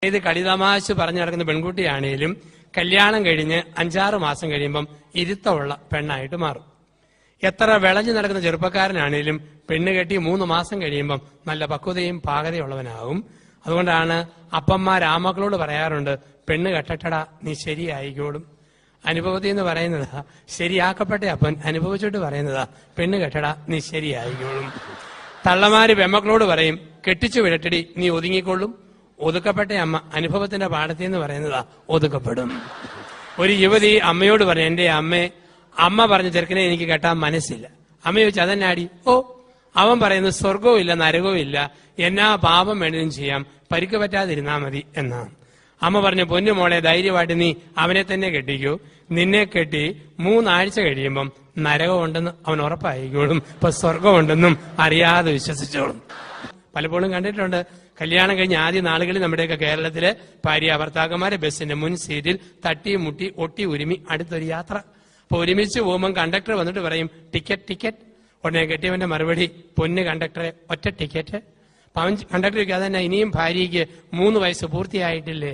ഇത് കളിതമാശ പറഞ്ഞു നടക്കുന്ന പെൺകുട്ടിയാണേലും കല്യാണം കഴിഞ്ഞ് 5-6 മാസം കഴിയുമ്പം ഇരുത്തമുള്ള പെണ്ണായിട്ട് മാറും. എത്ര വിളഞ്ഞു നടക്കുന്ന ചെറുപ്പക്കാരനാണേലും പെണ്ണ് കെട്ടി 3 മാസം കഴിയുമ്പം നല്ല പക്വതയും പാകതയുള്ളവനാകും. അതുകൊണ്ടാണ് അപ്പന്മാർ ആമക്കളോട് പറയാറുണ്ട്, പെണ്ണ് കെട്ടട്ടടാ നീ ശരിയായിക്കോളും. അനുഭവത്തിൽ എന്ന് പറയുന്നതാ, ശരിയാക്കപ്പെട്ട അപ്പൻ അനുഭവിച്ചിട്ട് പറയുന്നതാ, പെണ്ണ് കെട്ടടാ നീ ശരിയായിക്കോളും. തള്ളമാര് പെമ്മക്കളോട് പറയും, കെട്ടിച്ചു വിടട്ടടി നീ ഒതുങ്ങിക്കൊള്ളും. ഒതുക്കപ്പെട്ട അമ്മ അനുഭവത്തിന്റെ പാഠത്തിൽ എന്ന് പറയുന്നതാ, ഒതുക്കപ്പെടും. ഒരു യുവതി അമ്മയോട് പറഞ്ഞു, എന്റെ അമ്മ പറഞ്ഞ ചെറുക്കനെ എനിക്ക് കെട്ടാൻ മനസ്സില്ല. അമ്മ ചോദിച്ചു, അതെന്നാടി? ഓ, അവൻ പറയുന്നത് സ്വർഗവും ഇല്ല നരകവും ഇല്ല, എന്നാ പാപം വേണേലും ചെയ്യാം, പരിക്ക് പറ്റാതിരുന്നാ മതി എന്നാണ്. അമ്മ പറഞ്ഞു, പൊന്നു മോളെ ധൈര്യമായിട്ട് നീ അവനെ തന്നെ കെട്ടിക്കൂ. നിന്നെ കെട്ടി 3 ആഴ്ച കഴിയുമ്പം നരകമുണ്ടെന്ന് അവൻ ഉറപ്പായിക്കോളും, ഇപ്പൊ സ്വർഗമുണ്ടെന്നും അറിയാതെ വിശ്വസിച്ചോളും. പലപ്പോഴും കണ്ടിട്ടുണ്ട്, കല്യാണം കഴിഞ്ഞ് ആദ്യ നാളുകളിൽ നമ്മുടെയൊക്കെ കേരളത്തിലെ ഭാര്യ ഭർത്താക്കന്മാരെ ബസ്സിന്റെ മുൻ സീറ്റിൽ തട്ടി മുട്ടി ഒട്ടി ഉരുമി അടുത്തൊരു യാത്ര. അപ്പൊ ഒരുമിച്ച് പോകുമ്പോൾ കണ്ടക്ടർ വന്നിട്ട് പറയും, ടിക്കറ്റ് ടിക്കറ്റ്. ഉടനെ കെട്ടിയവന്റെ മറുപടി, പൊന്ന് കണ്ടക്ടറെ ഒറ്റ ടിക്കറ്റ്. അവൻ കണ്ടക്ടർ ചോദിക്കുക, അതന്നെ ഇനിയും ഭാര്യയ്ക്ക് 3 വയസ്സ് പൂർത്തിയായിട്ടില്ലേ?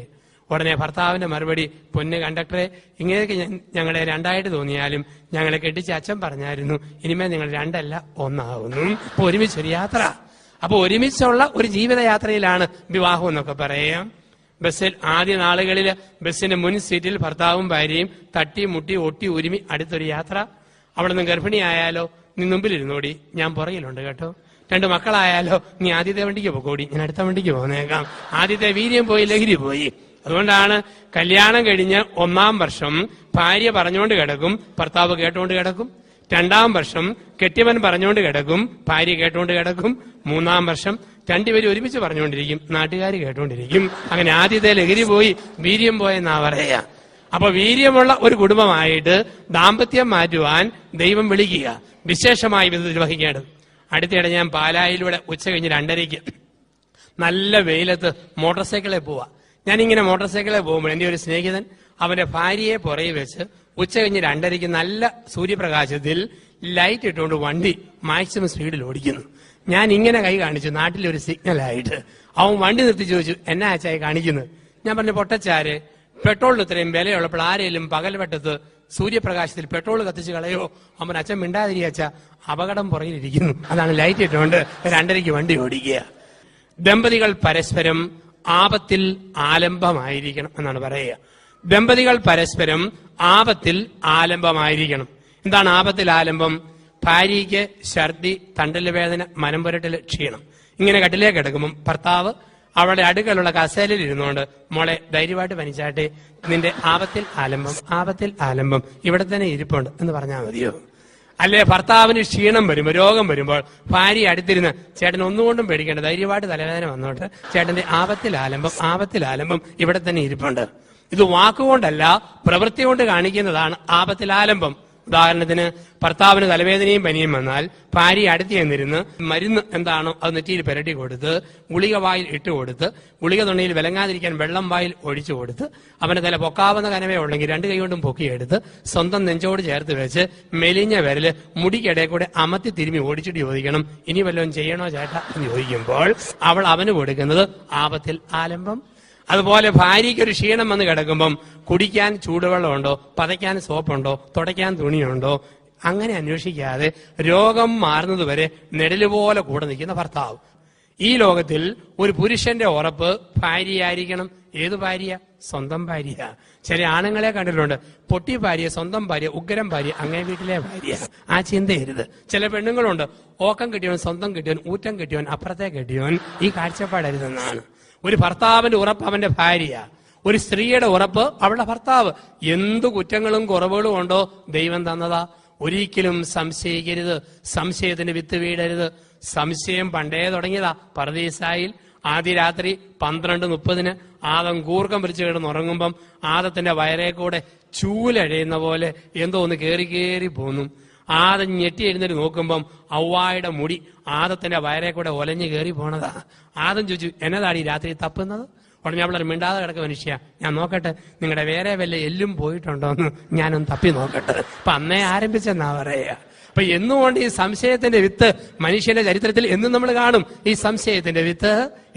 ഉടനെ ഭർത്താവിന്റെ മറുപടി, പൊന്ന് കണ്ടക്ടറെ ഇങ്ങനെയൊക്കെ ഞങ്ങളെ 2ആയിട്ട് തോന്നിയാലും ഞങ്ങളെ കെട്ടിച്ച് അച്ഛൻ പറഞ്ഞായിരുന്നു, ഇനിമേൽ നിങ്ങൾ 2 അല്ല 1 ആകുന്നു. അപ്പൊ ഒരുമിച്ചൊരു യാത്ര. അപ്പൊ ഒരുമിച്ചുള്ള ഒരു ജീവിതയാത്രയിലാണ് വിവാഹം എന്നൊക്കെ പറയാം. ബസ്സിൽ ആദ്യ നാളുകളിൽ ബസ്സിന്റെ മുൻ സീറ്റിൽ ഭർത്താവും ഭാര്യയും തട്ടി മുട്ടി ഒട്ടി ഉരുമി അടുത്തൊരു യാത്ര. അവിടെ നിന്ന് ഗർഭിണിയായാലോ, നീ മുമ്പിലിരുന്നോടി, ഞാൻ പുറകിലുണ്ട് കേട്ടോ. 2 മക്കളായാലോ, നീ ആദ്യത്തെ വണ്ടിക്ക് പോകോടി, ഞാൻ അടുത്ത വണ്ടിക്ക് പോന്നേക്കാം. ആദ്യത്തെ വീര്യം പോയി, ലഹരി പോയി. അതുകൊണ്ടാണ് കല്യാണം കഴിഞ്ഞ് 1-ാം വർഷം ഭാര്യ പറഞ്ഞുകൊണ്ട് കിടക്കും, ഭർത്താവ് കേട്ടുകൊണ്ട് കിടക്കും. 2-ാം വർഷം കെട്ടിയവൻ പറഞ്ഞുകൊണ്ട് കിടക്കും, ഭാര്യ കേട്ടുകൊണ്ട് കിടക്കും. 3-ാം വർഷം 2 പേരും ഒരുമിച്ച് പറഞ്ഞുകൊണ്ടിരിക്കും, നാട്ടുകാർ കേട്ടുകൊണ്ടിരിക്കും. അങ്ങനെ ആദ്യത്തെ ലഹരി പോയി, വീര്യം പോയെന്നാ പറയാ. അപ്പൊ വീര്യമുള്ള ഒരു കുടുംബമായിട്ട് ദാമ്പത്യം മാറ്റുവാൻ ദൈവം വിളിക്കുക, വിശേഷമായി വിധത്തിൽ വഹിക്കേണ്ടത്. അടുത്തിടെ ഞാൻ പാലായിലൂടെ ഉച്ച കഴിഞ്ഞ് 2:30 നല്ല വെയിലത്ത് മോട്ടോർ സൈക്കിളിൽ പോവാ. ഞാനിങ്ങനെ മോട്ടോർ സൈക്കിളിൽ പോകുമ്പോൾ എന്റെ ഒരു സ്നേഹിതൻ അവന്റെ ഭാര്യയെ പുറകെ വെച്ച് ഉച്ച കഴിഞ്ഞ് 2:30 നല്ല സൂര്യപ്രകാശത്തിൽ ലൈറ്റ് ഇട്ടുകൊണ്ട് വണ്ടി മാക്സിമം സ്പീഡിൽ ഓടിക്കുന്നു. ഞാൻ ഇങ്ങനെ കൈ കാണിച്ചു, നാട്ടിലൊരു സിഗ്നലായിട്ട്. അവൻ വണ്ടി നിർത്തി ചോദിച്ചു, എന്നാ അച്ചായി കാണിക്കുന്നത്? ഞാൻ പറഞ്ഞു, പൊട്ടച്ചാര്, പെട്രോളിന് ഇത്രയും വിലയുള്ളപ്പോൾ ആരെങ്കിലും പകൽവെട്ടത്ത് സൂര്യപ്രകാശത്തിൽ പെട്രോൾ കത്തിച്ച് കളയോ? അവൻ അച്ഛൻ മിണ്ടാതിരി അച്ഛ, അപകടം പുറകിലിരിക്കുന്നു, അതാണ് ലൈറ്റ് ഇട്ടുകൊണ്ട് 2:30 വണ്ടി ഓടിക്കുക. ദമ്പതികൾ പരസ്പരം ആപത്തിൽ ആലംബമായിരിക്കണം എന്നാണ് പറയുക. ദമ്പതികൾ പരസ്പരം ആപത്തിൽ ആലംബമായിരിക്കണം. എന്താണ് ആപത്തിൽ ആലംബം? ഭാര്യയ്ക്ക് ഛർദി, തണ്ടല് വേദന, മനം പുരട്ടല്, ക്ഷീണം. ഇങ്ങനെ കട്ടിലേക്ക് കിടക്കുമ്പം ഭർത്താവ് അവളുടെ അടുക്കലുള്ള കസേലയിൽ ഇരുന്നുകൊണ്ട്, മോളെ ധൈര്യമായിട്ട് പനിച്ചാട്ടെ, നിന്റെ ആപത്തിൽ ആലംബം, ആപത്തിൽ ആലംബം ഇവിടെ തന്നെ ഇരിപ്പുണ്ട് എന്ന് പറഞ്ഞാൽ മതിയോ? അല്ലെ ഭർത്താവിന് ക്ഷീണം വരുമ്പോൾ, രോഗം വരുമ്പോൾ ഭാര്യ അടുത്തിരുന്ന്, ചേട്ടൻ ഒന്നുകൊണ്ടും പേടിക്കേണ്ട, ധൈര്യമായിട്ട് തലവേദന വന്നോട്ട്, ചേട്ടന്റെ ആപത്തിൽ ആലംബം, ആപത്തിൽ ആലംബം ഇവിടെ തന്നെ ഇരിപ്പുണ്ട്. ഇത് വാക്കുകൊണ്ടല്ല പ്രവൃത്തി കൊണ്ട് കാണിക്കുന്നതാണ് ആപത്തിൽ ആലംബം. ഉദാഹരണത്തിന്, ഭർത്താവിന് തലവേദനയും പനിയും വന്നാൽ ഭാര്യ അടുത്ത് ചെന്നിരുന്ന് മരുന്ന് എന്താണോ അത് നെറ്റിയിൽ പുരട്ടി കൊടുത്ത്, ഗുളിക വായിൽ ഇട്ട് കൊടുത്ത്, ഗുളിക തൊണ്ടയിൽ വിലങ്ങാതിരിക്കാൻ വെള്ളം വായിൽ ഒഴിച്ചു കൊടുത്ത്, അവന്റെ തല പൊക്കാവുന്ന കനവേ ഉള്ളെങ്കിൽ 2 കൈ കൊണ്ടും പൊക്കിയെടുത്ത് സ്വന്തം നെഞ്ചോട് ചേർത്ത് വെച്ച് മെലിഞ്ഞ വിരല് മുടിക്കിടയിൽ കൂടെ അമത്തി തിരുമ്മി ഓടിച്ചിട്ട് ചോദിക്കണം, ഇനി വല്ലതും ചെയ്യണോ ചേട്ടാ എന്ന് ചോദിക്കുമ്പോൾ അവൾ അവന് കൊടുക്കുന്നത് ആപത്തിൽ ആലംബം. അതുപോലെ ഭാര്യയ്ക്കൊരു ക്ഷീണം വന്ന് കിടക്കുമ്പം കുടിക്കാൻ ചൂടുവെള്ളമുണ്ടോ, പതയ്ക്കാൻ സോപ്പുണ്ടോ, തുടയ്ക്കാൻ തുണിയുണ്ടോ, അങ്ങനെ അന്വേഷിക്കാതെ രോഗം മാറുന്നതുവരെ നിഴലുപോലെ കൂടെ നിൽക്കുന്ന ഭർത്താവ്. ഈ ലോകത്തിൽ ഒരു പുരുഷന്റെ ഉറപ്പ് ഭാര്യയായിരിക്കണം. ഏത് ഭാര്യ? സ്വന്തം ഭാര്യ. ചില ആണുങ്ങളെ കണ്ടിട്ടുണ്ട്, പൊട്ടി ഭാര്യ, സ്വന്തം ഭാര്യ, ഉഗ്രം ഭാര്യ, അങ്ങേ വീട്ടിലെ ഭാര്യ. ആ ചിന്തയരുത്. ചില പെണ്ണുങ്ങളുണ്ട്, ഓക്കം കിട്ടിയവൻ, സ്വന്തം കിട്ടിയവൻ, ഊറ്റം കിട്ടിയവൻ, അപ്പുറത്തെ കിട്ടിയവൻ. ഈ കാഴ്ചപ്പാടരുതെന്നാണ്. ഒരു ഭർത്താവിന്റെ ഉറപ്പ് അവന്റെ ഭാര്യ, ഒരു സ്ത്രീയുടെ ഉറപ്പ് അവളുടെ ഭർത്താവ്. എന്തു കുറ്റങ്ങളും കുറവുകളും ഉണ്ടോ ദൈവം തന്നതാ. ഒരിക്കലും സംശയിക്കരുത്, സംശയത്തിന് വിത്ത് വീടരുത്. സംശയം പണ്ടേ തുടങ്ങിയതാ. പർദീസായിൽ ആദ്യ രാത്രി 12:30 ആദം കൂർക്കം പിടിച്ചു കിടന്നുറങ്ങുമ്പം ആദത്തിന്റെ വയറേ കൂടെ ചൂലഴയുന്ന പോലെ എന്തോ ഒന്ന് കേറി പോന്നു. ആദം ഞെട്ടി എഴുന്നേറ്റ് നോക്കുമ്പം ഔവായുടെ മുടി ആദത്തിന്റെ വയറെ കൂടെ ഒലഞ്ഞു കയറി പോണതാ. ആദം ചോദിച്ചു, എന്നതാടി രാത്രി തപ്പുന്നത്? ഉടനെ അവളൊരു മിണ്ടാതെ കിടക്ക, മനുഷ്യ ഞാൻ നോക്കട്ടെ, നിങ്ങളുടെ വേറെ വല്ല എല്ലും പോയിട്ടുണ്ടോ എന്ന് ഞാനൊന്ന് തപ്പി നോക്കട്ടെ. അപ്പൊ അന്നേ ആരംഭിച്ചെന്നാ പറയുക. അപ്പൊ എന്നുകൊണ്ട് ഈ സംശയത്തിന്റെ വിത്ത് മനുഷ്യന്റെ ചരിത്രത്തിൽ എന്നും നമ്മൾ കാണും. ഈ സംശയത്തിന്റെ വിത്ത്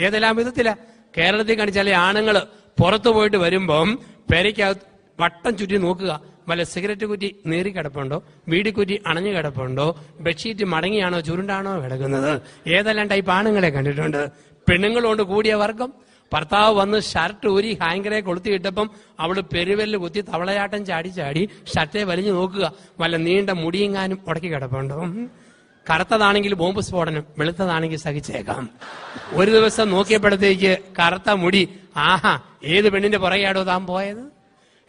ഏതെല്ലാം വിധത്തില? കേരളത്തിൽ കാണിച്ചാൽ ആണുങ്ങൾ പുറത്തു പോയിട്ട് വരുമ്പം പെരയ്ക്കകത്ത് വട്ടം ചുറ്റി നോക്കുക, വല്ല സിഗരറ്റ് കുറ്റി നീറി കിടപ്പുണ്ടോ, വീടിക്കുറ്റി അണഞ്ഞു കിടപ്പുണ്ടോ, ബെഡ്ഷീറ്റ് മടങ്ങിയാണോ ചുരുണ്ടാണോ കിടക്കുന്നത്. ഏതെല്ലാം ടൈപ്പ് ആണുങ്ങളെ കണ്ടിട്ടുണ്ട്. പെണ്ണുങ്ങളുണ്ട് കൂടിയ വർഗം. ഭർത്താവ് വന്ന് ഷർട്ട് ഊരി ഹാങ്കറെ കൊളുത്തിയിട്ടപ്പം അവള് പെരുവെല്ല് കുത്തി തവളയാട്ടം ചാടി ചാടി ഷർട്ടെ വലിഞ്ഞു നോക്കുക, വല്ല നീണ്ട മുടിയെങ്ങാനും ഉടക്കി കിടപ്പുണ്ടോ. കറുത്തതാണെങ്കിൽ ബോംബ് സ്ഫോടനം, വെളുത്തതാണെങ്കിൽ സഹിച്ചേക്കാം. ഒരു ദിവസം നോക്കിയപ്പോഴത്തേക്ക് കറുത്ത മുടി, ആഹാ ഏത് പെണ്ണിന്റെ പുറകെയാടോ താൻ പോയത്.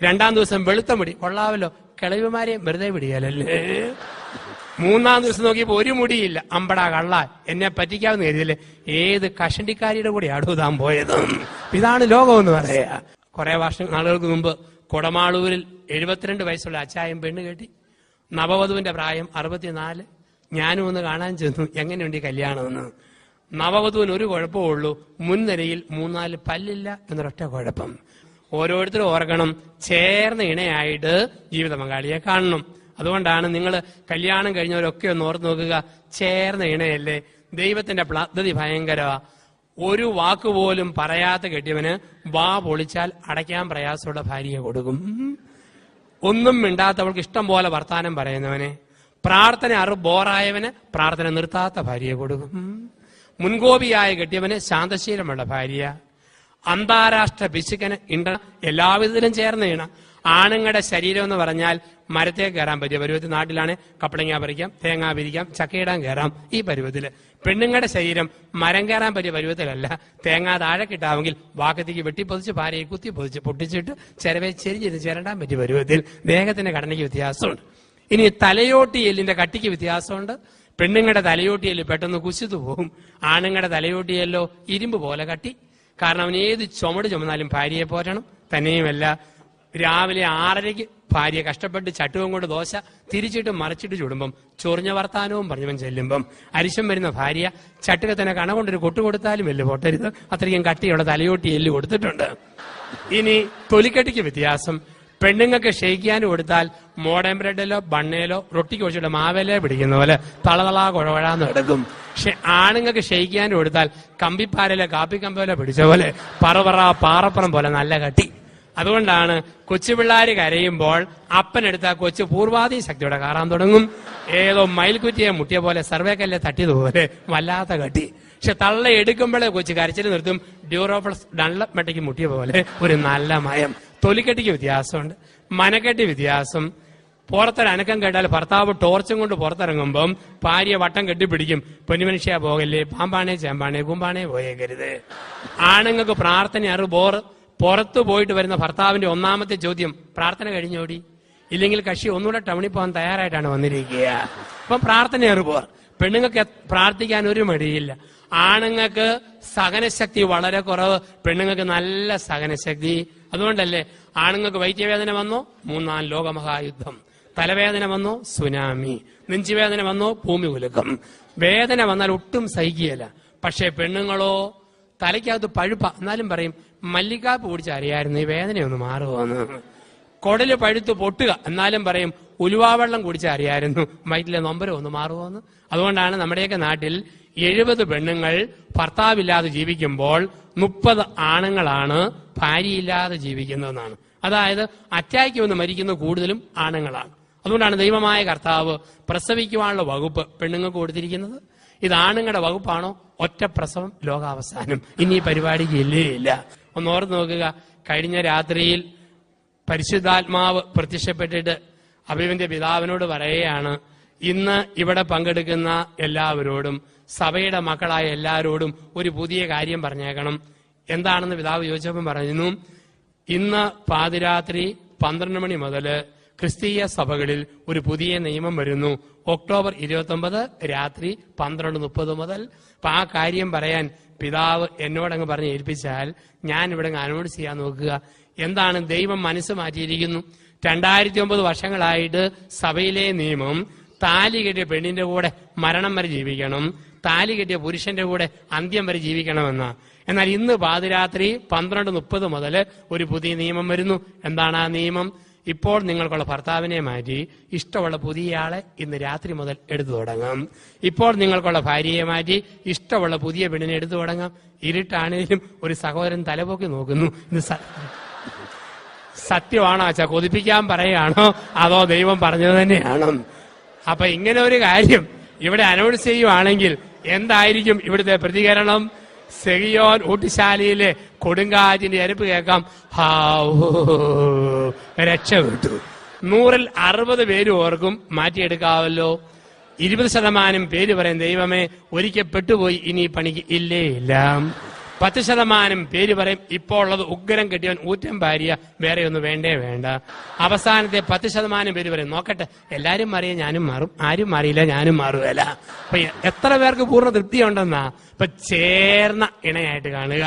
രണ്ടാം ദിവസം വെളുത്ത മുടി, കൊള്ളാവല്ലോ, കിളവിമാരെയും വെറുതെ പിടിയാലല്ലേ. മൂന്നാം ദിവസം നോക്കിയപ്പോ ഒരു മുടിയില്ല, അമ്പടാ കള്ള, എന്നെ പറ്റിക്കാവുന്ന കരുതില്ലേ. ഏത് കഷണ്ടിക്കാരിയുടെ കൂടെ ആടോ താൻ പോയത്. ഇതാണ് ലോകം എന്ന് പറയാ. കുറെ നാളുകൾക്ക് മുമ്പ് കൊടമാളൂരിൽ 72 വയസ്സുള്ള അച്ചായം പെണ്ണ് കെട്ടി. നവവധുവിന്റെ പ്രായം 64. ഞാനും ഒന്ന് കാണാൻ ചെന്നു, എങ്ങനെയുണ്ട് ഈ കല്യാണമെന്ന്. നവവധുവിന് ഒരു കുഴപ്പമുള്ളൂ, മുൻനിരയിൽ 3-4 പല്ലില്ല എന്നൊരൊറ്റ കുഴപ്പം. ഓരോരുത്തരും ഓർക്കണം, ചേർന്ന ഇണയായിട്ട് ജീവിത പങ്കാളിയെ കാണണം. അതുകൊണ്ടാണ് നിങ്ങൾ കല്യാണം കഴിഞ്ഞവരൊക്കെ ഒന്ന് ഓർത്ത് നോക്കുക, ചേർന്ന ഇണയല്ലേ. ദൈവത്തിന്റെ പദ്ധതി ഭയങ്കരമാ. ഒരു വാക്കുപോലും പറയാത്ത കെട്ടിയവന് വാ പൊളിച്ചാൽ അടയ്ക്കാൻ പ്രയാസമുള്ള ഭാര്യയെ കൊടുക്കും. ഒന്നും മിണ്ടാത്തവൾക്ക് ഇഷ്ടം പോലെ വർത്താനം പറയുന്നവനെ, പ്രാർത്ഥന ബോറായവന് പ്രാർത്ഥന നിർത്താത്ത ഭാര്യയെ കൊടുക്കും. മുൻകോപിയായ കെട്ടിയവന് ശാന്തശീലമുള്ള ഭാര്യ. അന്താരാഷ്ട്ര പിശുക്കന് എല്ലാവിധത്തിലും ചേർന്ന ഇണ. ആണുങ്ങളുടെ ശരീരം എന്ന് പറഞ്ഞാൽ മരത്തെ കയറാൻ പറ്റിയ പരുവത്തിൽ. നാട്ടിലാണ് കപ്പളങ്ങ പറിക്കാം, തേങ്ങ പിരിക്കാം, ചക്കയിടാൻ കയറാം, ഈ പരുവത്തില്. പെണ്ണുങ്ങളുടെ ശരീരം മരം കയറാൻ പറ്റിയ പരുവത്തിലല്ല. തേങ്ങ താഴെ കിട്ടാമെങ്കിൽ വാക്കത്തേക്ക് വെട്ടിപ്പൊതിച്ച് ഭാര്യയെ കുത്തി പൊതിച്ച് പൊട്ടിച്ചിട്ട് ചിരവെ ചെരിഞ്ഞിരുന്ന് ചിരണ്ടാൻ പറ്റിയ പരുവത്തിൽ. ദേഹത്തിന്റെ ഘടനയ്ക്ക് വ്യത്യാസമുണ്ട്. ഇനി തലയോട്ടി എല്ലിന്റെ കട്ടിക്ക് വ്യത്യാസമുണ്ട്. പെണ്ണുങ്ങളുടെ തലയോട്ടിയെല്ല് പെട്ടെന്ന് കുശിതു പോകും. ആണുങ്ങളുടെ തലയോട്ടിയല്ലോ ഇരുമ്പ് പോലെ കട്ടി. കാരണം അവൻ ഏത് ചുമട് ചുമന്നാലും ഭാര്യയെ പോറ്റണം. തന്നെയുമല്ല, രാവിലെ 6:30 ഭാര്യ കഷ്ടപ്പെട്ട് ചട്ടുകം കൊണ്ട് ദോശ തിരിച്ചിട്ട് മറിച്ചിട്ട് ചുടുമ്പം ചൊറിഞ്ഞ വർത്താനവും പറഞ്ഞവൻ ചെല്ലുമ്പം അരിശം വരുന്ന ഭാര്യ ചട്ടുകത്തന്നെ കണ കൊണ്ടൊരു കൊട്ടു കൊടുത്താലും എല്ല് പൊട്ടരുത്, അത്രയ്ക്കും കട്ടിയുള്ള തലയോട്ടി എല്ല് കൊടുത്തിട്ടുണ്ട്. ഇനി തൊലിക്കട്ടിക്ക് വ്യത്യാസം. പെണ്ണുങ്ങൾക്ക് ഷെയ്ക്കാനും കൊടുത്താൽ മോഡേൺ ബ്രെഡിലോ ബണ്ണയിലോ റൊട്ടിക്ക് വെച്ചിട്ട് മാവേലോ പിടിക്കുന്ന പോലെ തളതളാ കുഴവഴാന്ന് എടുക്കും. പക്ഷെ ആണുങ്ങൾക്ക് ഷെയ്ക്കാനും കൊടുത്താൽ കമ്പിപ്പാരയിലോ കാപ്പിക്കമ്പയിലോ പിടിച്ച പോലെ പറപറ പാറപ്പുറം പോലെ നല്ല കട്ടി. അതുകൊണ്ടാണ് കൊച്ചുപിള്ളാര് കരയുമ്പോൾ അപ്പനെടുത്ത കൊച്ചു പൂർവാധി ശക്തിയോടെ കാറാൻ തുടങ്ങും. ഏതോ മയിൽക്കുറ്റിയെ മുട്ടിയ പോലെ സർവേക്കല്ലെ തട്ടിയതുപോലെ വല്ലാത്ത കട്ടി. പക്ഷെ തള്ള എടുക്കുമ്പോഴേ കൊച്ചു കരച്ചിൽ നിർത്തും. ഡ്യൂറോപ്ലസ് ഡൺലപ്പ് മെട്ടയ്ക്ക് മുട്ടിയ പോലെ ഒരു നല്ല മയം. തൊലിക്കെട്ടിക്ക് വ്യത്യാസമുണ്ട്, മനക്കെട്ടി വ്യത്യാസം. പുറത്തൊരനക്കം കേട്ടാൽ ഭർത്താവ് ടോർച്ചും കൊണ്ട് പുറത്തിറങ്ങുമ്പം ഭാര്യ വട്ടം കെട്ടിപ്പിടിക്കും. പൊന്നുമനുഷ്യ പോകല്ലേ, പാമ്പാണേ ചേമ്പാണേ കുമ്പാണേ പോയേക്കരുത്. ആണുങ്ങൾക്ക് പ്രാർത്ഥന ബോർ. പുറത്തു പോയിട്ട് വരുന്ന ഭർത്താവിന്റെ ഒന്നാമത്തെ ചോദ്യം, പ്രാർത്ഥന കഴിഞ്ഞോടി? ഇല്ലെങ്കിൽ കക്ഷി ഒന്നുകൂടെ ടൗണിൽ പോകാൻ തയ്യാറായിട്ടാണ് വന്നിരിക്കുക. അപ്പം പ്രാർത്ഥന ബോർ. പെണ്ണുങ്ങൾക്ക് പ്രാർത്ഥിക്കാൻ ഒരു മടിയില്ല. ആണുങ്ങൾക്ക് സഹനശക്തി വളരെ കുറവ്, പെണ്ണുങ്ങൾക്ക് നല്ല സഹനശക്തി. അതുകൊണ്ടല്ലേ ആണുങ്ങൾക്ക് വൈദ്യവേദന വന്നോ 3-4 ലോകമഹായുദ്ധം, തലവേദന വന്നോ സുനാമി, നെഞ്ചുവേദന വന്നോ ഭൂമി കുലുക്കം. വേദന വന്നാൽ ഒട്ടും സഹിക്കുകയില്ല. പക്ഷെ പെണ്ണുങ്ങളോ തലയ്ക്കകത്ത് പഴുപ്പ, എന്നാലും പറയും മല്ലിക്കാപ്പ് കുടിച്ച് അറിയായിരുന്നു ഈ വേദനയൊന്ന് മാറുമോന്ന്. കൊടല് പഴുത്ത് പൊട്ടുക, എന്നാലും പറയും ഉലുവാവെള്ളം കുടിച്ച് അറിയായിരുന്നു വയറ്റിലെ നൊമ്പരം ഒന്ന് മാറുമോന്ന്. അതുകൊണ്ടാണ് നമ്മുടെയൊക്കെ നാട്ടിൽ 70 പെണ്ണുങ്ങൾ ഭർത്താവില്ലാതെ ജീവിക്കുമ്പോൾ 30 ആണുങ്ങളാണ് ഭാര്യയില്ലാതെ ജീവിക്കുന്നതെന്നാണ്. അതായത് അറ്റാക്ക് വന്ന് മരിക്കുന്ന കൂടുതലും ആണുങ്ങളാണ്. അതുകൊണ്ടാണ് ദൈവമായ കർത്താവ് പ്രസവിക്കുവാനുള്ള വകുപ്പ് പെണ്ണുങ്ങൾക്ക് കൊടുത്തിരിക്കുന്നത്. ഇത് ആണുങ്ങളുടെ വകുപ്പാണോ? ഒറ്റ പ്രസവം, ലോകാവസാനം. ഇനി ഈ പരിപാടിക്ക് ഇല്ല. ഒന്ന് ഓർത്ത് നോക്കുക. കഴിഞ്ഞ രാത്രിയിൽ പരിശുദ്ധാത്മാവ് പ്രത്യക്ഷപ്പെട്ടിട്ട് അഭിമന്യ പിതാവിനോട് പറയുകയാണ്, ഇന്ന് ഇവിടെ പങ്കെടുക്കുന്ന എല്ലാവരോടും സഭയുടെ മക്കളായ എല്ലാവരോടും ഒരു പുതിയ കാര്യം പറഞ്ഞേക്കണം. എന്താണെന്ന് പിതാവ് ചോദിച്ചപ്പം പറയുന്നു, ഇന്ന് പാതിരാത്രി 12 മണി മുതൽ ക്രിസ്തീയ സഭകളിൽ ഒരു പുതിയ നിയമം വരുന്നു. ഒക്ടോബർ 29 രാത്രി 12:30 മുതൽ. അപ്പൊ ആ കാര്യം പറയാൻ പിതാവ് എന്നോടങ്ങ് പറഞ്ഞ് ഏൽപ്പിച്ചാൽ ഞാൻ ഇവിടെ അനൗൺസ് ചെയ്യാൻ നോക്കുക. എന്താണ്? ദൈവം മനസ്സ് മാറ്റിയിരിക്കുന്നു. 2009 വർഷങ്ങളായിട്ട് സഭയിലെ നിയമം താലി കെട്ടിയ പെണ്ണിന്റെ കൂടെ മരണം വരെ ജീവിക്കണം, താലി കെട്ടിയ പുരുഷന്റെ കൂടെ അന്ത്യം വരെ ജീവിക്കണമെന്ന. എന്നാൽ ഇന്ന് പാതിരാത്രി 12:30 മുതൽ ഒരു പുതിയ നിയമം വരുന്നു. എന്താണ് ആ നിയമം? ഇപ്പോൾ നിങ്ങൾക്കുള്ള ഭർത്താവിനെ മാറ്റി ഇഷ്ടമുള്ള പുതിയ ആളെ ഇന്ന് രാത്രി മുതൽ എടുത്തു തുടങ്ങാം. ഇപ്പോൾ നിങ്ങൾക്കുള്ള ഭാര്യയെ മാറ്റി ഇഷ്ടമുള്ള പുതിയ പെണ്ണിനെ എടുത്തു തുടങ്ങാം. ഇരുട്ടാണേലും ഒരു സഹോദരൻ തലപൊക്കി നോക്കുന്നു. ഇത് സത്യമാണോ അച്ഛാ, കൊതിപ്പിക്കാൻ പറയുകയാണോ അതോ ദൈവം പറഞ്ഞത് തന്നെയാണോ? അപ്പൊ ഇങ്ങനെ ഒരു കാര്യം ഇവിടെ അനൗൺസ് ചെയ്യുവാണെങ്കിൽ എന്തായിരിക്കും ഇവിടുത്തെ പ്രതികരണം? സെഹിയോൻ ഊട്ടിശാലയിലെ കൊടുങ്കാറ്റിന്റെ അരിപ്പ് കേൾക്കാം. രക്ഷപ്പെട്ടു. 100-ൽ 60 പേര് ഓർക്കും മാറ്റിയെടുക്കാവല്ലോ. 20% പേര് പറയും ദൈവമേ ഒരിക്കൽ പെട്ടുപോയി, ഇനി പണിക്ക് ഇല്ലേ ഇല്ല. 10% പേര് പറയും ഇപ്പോൾ ഉള്ളത് ഉഗ്രം കെട്ടിയവൻ ഊറ്റം ഭാര്യ, വേറെ ഒന്നും വേണ്ടേ വേണ്ട. അവസാനത്തെ 10% പേര് പറയും നോക്കട്ടെ, എല്ലാരും മാറിയ ഞാനും മാറും, ആരും മാറിയില്ല ഞാനും മാറുകയല്ല. അപ്പൊ എത്ര പേർക്ക് പൂർണ്ണ തൃപ്തിയുണ്ടെന്നാ? ഇപ്പൊ ചേർന്ന ഇണയായിട്ട് കാണുക.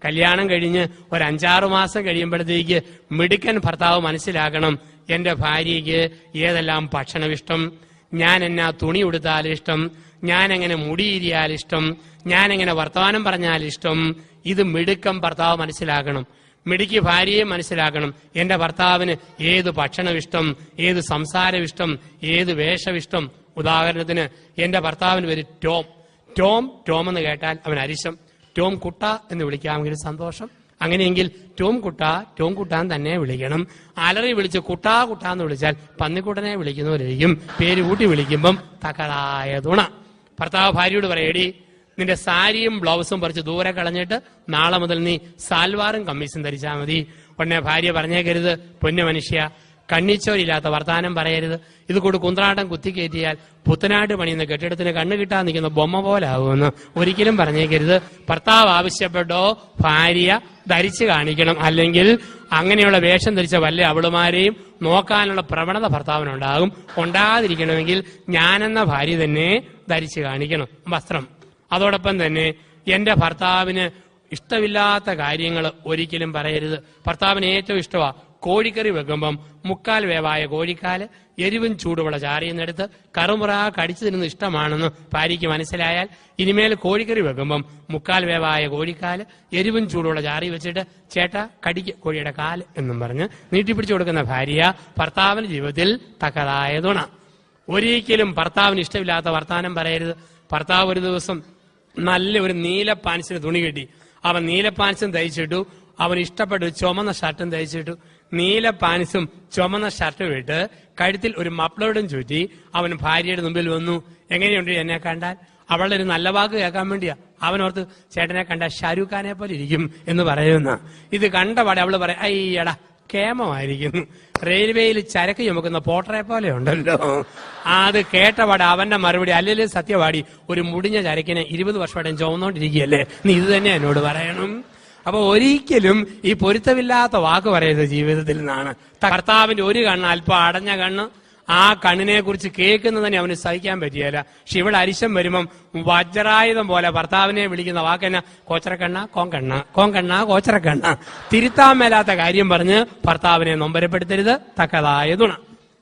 കല്യാണം കഴിഞ്ഞ് ഒരു 5-6 മാസം കഴിയുമ്പോഴത്തേക്ക് മിടുക്കൻ ഭർത്താവ് മനസ്സിലാക്കണം, എന്റെ ഭാര്യയ്ക്ക് ഏതെല്ലാം ഭക്ഷണം ഇഷ്ടം, ഞാൻ എന്നാ തുണി ഉടുത്താൽ ഇഷ്ടം, ഞാൻ എങ്ങനെ മുടിയിരിയാൽ ഇഷ്ടം, ഞാൻ എങ്ങനെ വർത്തമാനം പറഞ്ഞാൽ ഇഷ്ടം. ഇത് മിടുക്കം ഭർത്താവ് മനസ്സിലാക്കണം. മിടുക്കി ഭാര്യയെ മനസ്സിലാക്കണം, എന്റെ ഭർത്താവിന് ഏത് ഭക്ഷണം ഇഷ്ടം, ഏത് സംസാരം ഇഷ്ടം, ഏത് വേഷം ഇഷ്ടം. ഉദാഹരണത്തിന് എന്റെ ഭർത്താവിന് പേര് ടോം. ടോം ടോം എന്ന് കേട്ടാൽ അവൻ അരിശം. ടോം കുട്ട എന്ന് വിളിക്കാമെങ്കിൽ സന്തോഷം. അങ്ങനെയെങ്കിൽ ടോം കുട്ടാൻ തന്നെ വിളിക്കണം. അലറി വിളിച്ച് കുട്ടാ എന്ന് വിളിച്ചാൽ പന്നിക്കുട്ടനെ വിളിക്കുന്നവരായിരിക്കും. പേര് കൂട്ടി വിളിക്കുമ്പം തക്കതായ തുണ. ഭർത്താവ് ഭാര്യയോട് പറയടി, നിന്റെ സാരിയും ബ്ലൗസും പറിച്ച് ദൂരെ കളഞ്ഞിട്ട് നാളെ മുതൽ നീ സാൽവാറും കമ്മീസും ധരിച്ചാൽ മതി. ഉടനെ ഭാര്യ പറഞ്ഞേക്കരുത്, പൊന്നു മനുഷ്യ കണ്ണിച്ചോരില്ലാത്ത വർത്താനം പറയരുത്, ഇത് കൂടി കുന്ത്രാട്ടം കുത്തിക്കയറ്റിയാൽ പുത്തനായിട്ട് പണിയുന്ന കെട്ടിടത്തിന് കണ്ണു കിട്ടാൻ നിൽക്കുന്ന ബൊമ്മ പോലാകുമെന്ന് ഒരിക്കലും പറഞ്ഞേക്കരുത്. ഭർത്താവ് ആവശ്യപ്പെട്ടോ ഭാര്യ ധരിച്ചു കാണിക്കണം. അല്ലെങ്കിൽ അങ്ങനെയുള്ള വേഷം ധരിച്ച വല്ല അവളുമാരെയും നോക്കാനുള്ള പ്രവണത ഭർത്താവിനുണ്ടാകും. ഉണ്ടാകാതിരിക്കണമെങ്കിൽ ഞാനെന്ന ഭാര്യ തന്നെ ധരിച്ചു കാണിക്കണം വസ്ത്രം. അതോടൊപ്പം തന്നെ എന്റെ ഭർത്താവിന് ഇഷ്ടമില്ലാത്ത കാര്യങ്ങൾ ഒരിക്കലും പറയരുത്. ഭർത്താവിന് ഏറ്റവും ഇഷ്ടമാ കോഴിക്കറി വെക്കുമ്പം 3/4 വേവായ കോഴിക്കാല് എരിവും ചൂടുവെള്ള ചാറിയെന്നെടുത്ത് കറുമുറ കടിച്ചു തിന്നുന്ന ഇഷ്ടമാണെന്ന് ഭാര്യയ്ക്ക് മനസ്സിലായാൽ ഇനിമേൽ കോഴിക്കറി വെക്കുമ്പം 3/4 വേവായ കോഴിക്കാല് എരിവും ചൂടുവെള്ള ചാറി വെച്ചിട്ട് ചേട്ടാ കടിക്ക് കോഴിയുടെ കാല് എന്നും പറഞ്ഞ് നീട്ടിപ്പിടിച്ചു കൊടുക്കുന്ന ഭാര്യ ഭർത്താവിന്റെ ജീവിതത്തിൽ തക്കതായ തുണ. ഒരിക്കലും ഭർത്താവിന് ഇഷ്ടമില്ലാത്ത വർത്താനം പറയരുത്. ഭർത്താവ് ഒരു ദിവസം നല്ല ഒരു നീല പാൻസിന് തുണി കെട്ടി. അവൻ നീല പാൻസും തയ്ച്ചിട്ടു, അവന് ഇഷ്ടപ്പെട്ട ഒരു ചുമന്ന ഷർട്ടും തയ്ച്ചിട്ടു. നീല പാൻസും ചുമന്ന ഷർട്ടും ഇട്ട് കഴുത്തിൽ ഒരു മഫ്ലറും ചുറ്റി അവൻ ഭാര്യയുടെ മുമ്പിൽ വന്നു. എങ്ങനെയുണ്ട് എന്നെ കണ്ടാൽ? അവളുടെ ഒരു നല്ല വാക്ക് കേൾക്കാൻ വേണ്ടിയാ. അവനോർത്ത് ചേട്ടനെ കണ്ടാൽ ഷാരൂഖ് ഖാനെ പോലെ ഇരിക്കും എന്ന് പറയുന്ന. ഇത് കണ്ടപാടെ അവള് പറയാം, അയ്യടാ കേമമായിരിക്കുന്നു, റെയിൽവേയിൽ ചരക്ക് ചുമക്കുന്ന പോട്ടറെ പോലെ ഉണ്ടല്ലോ. അത് കേട്ടപാടെ അവന്റെ മറുപടി, അല്ലെങ്കിൽ സത്യവാടി ഒരു മുടിഞ്ഞ ചരക്കിനെ 20 വർഷമായിട്ടും ചുമന്നോണ്ടിരിക്കുകയല്ലേ, നീ ഇത് തന്നെ എന്നോട് പറയണം. അപ്പൊ ഒരിക്കലും ഈ പൊരുത്തമില്ലാത്ത വാക്ക് പറയരുത് ജീവിതത്തിൽ നിന്നാണ്. ഭർത്താവിന്റെ ഒരു കണ്ണ് അല്പം അടഞ്ഞ കണ്ണ്, ആ കണ്ണിനെ കുറിച്ച് കേൾക്കുന്നതിനെ അവന് സഹിക്കാൻ പറ്റിയല്ല. പക്ഷെ ഇവിടെ അരിശം വരുമ്പം വജ്രായുധം പോലെ ഭർത്താവിനെ വിളിക്കുന്ന വാക്കെന്നാ, കോച്ചറക്കണ്ണ കോങ്കണ്ണ കോച്ചറക്കണ്ണ. തിരുത്താൻ മേലാത്ത കാര്യം പറഞ്ഞ് ഭർത്താവിനെ നൊമ്പരപ്പെടുത്തരുത്. തക്കതായ തുണ.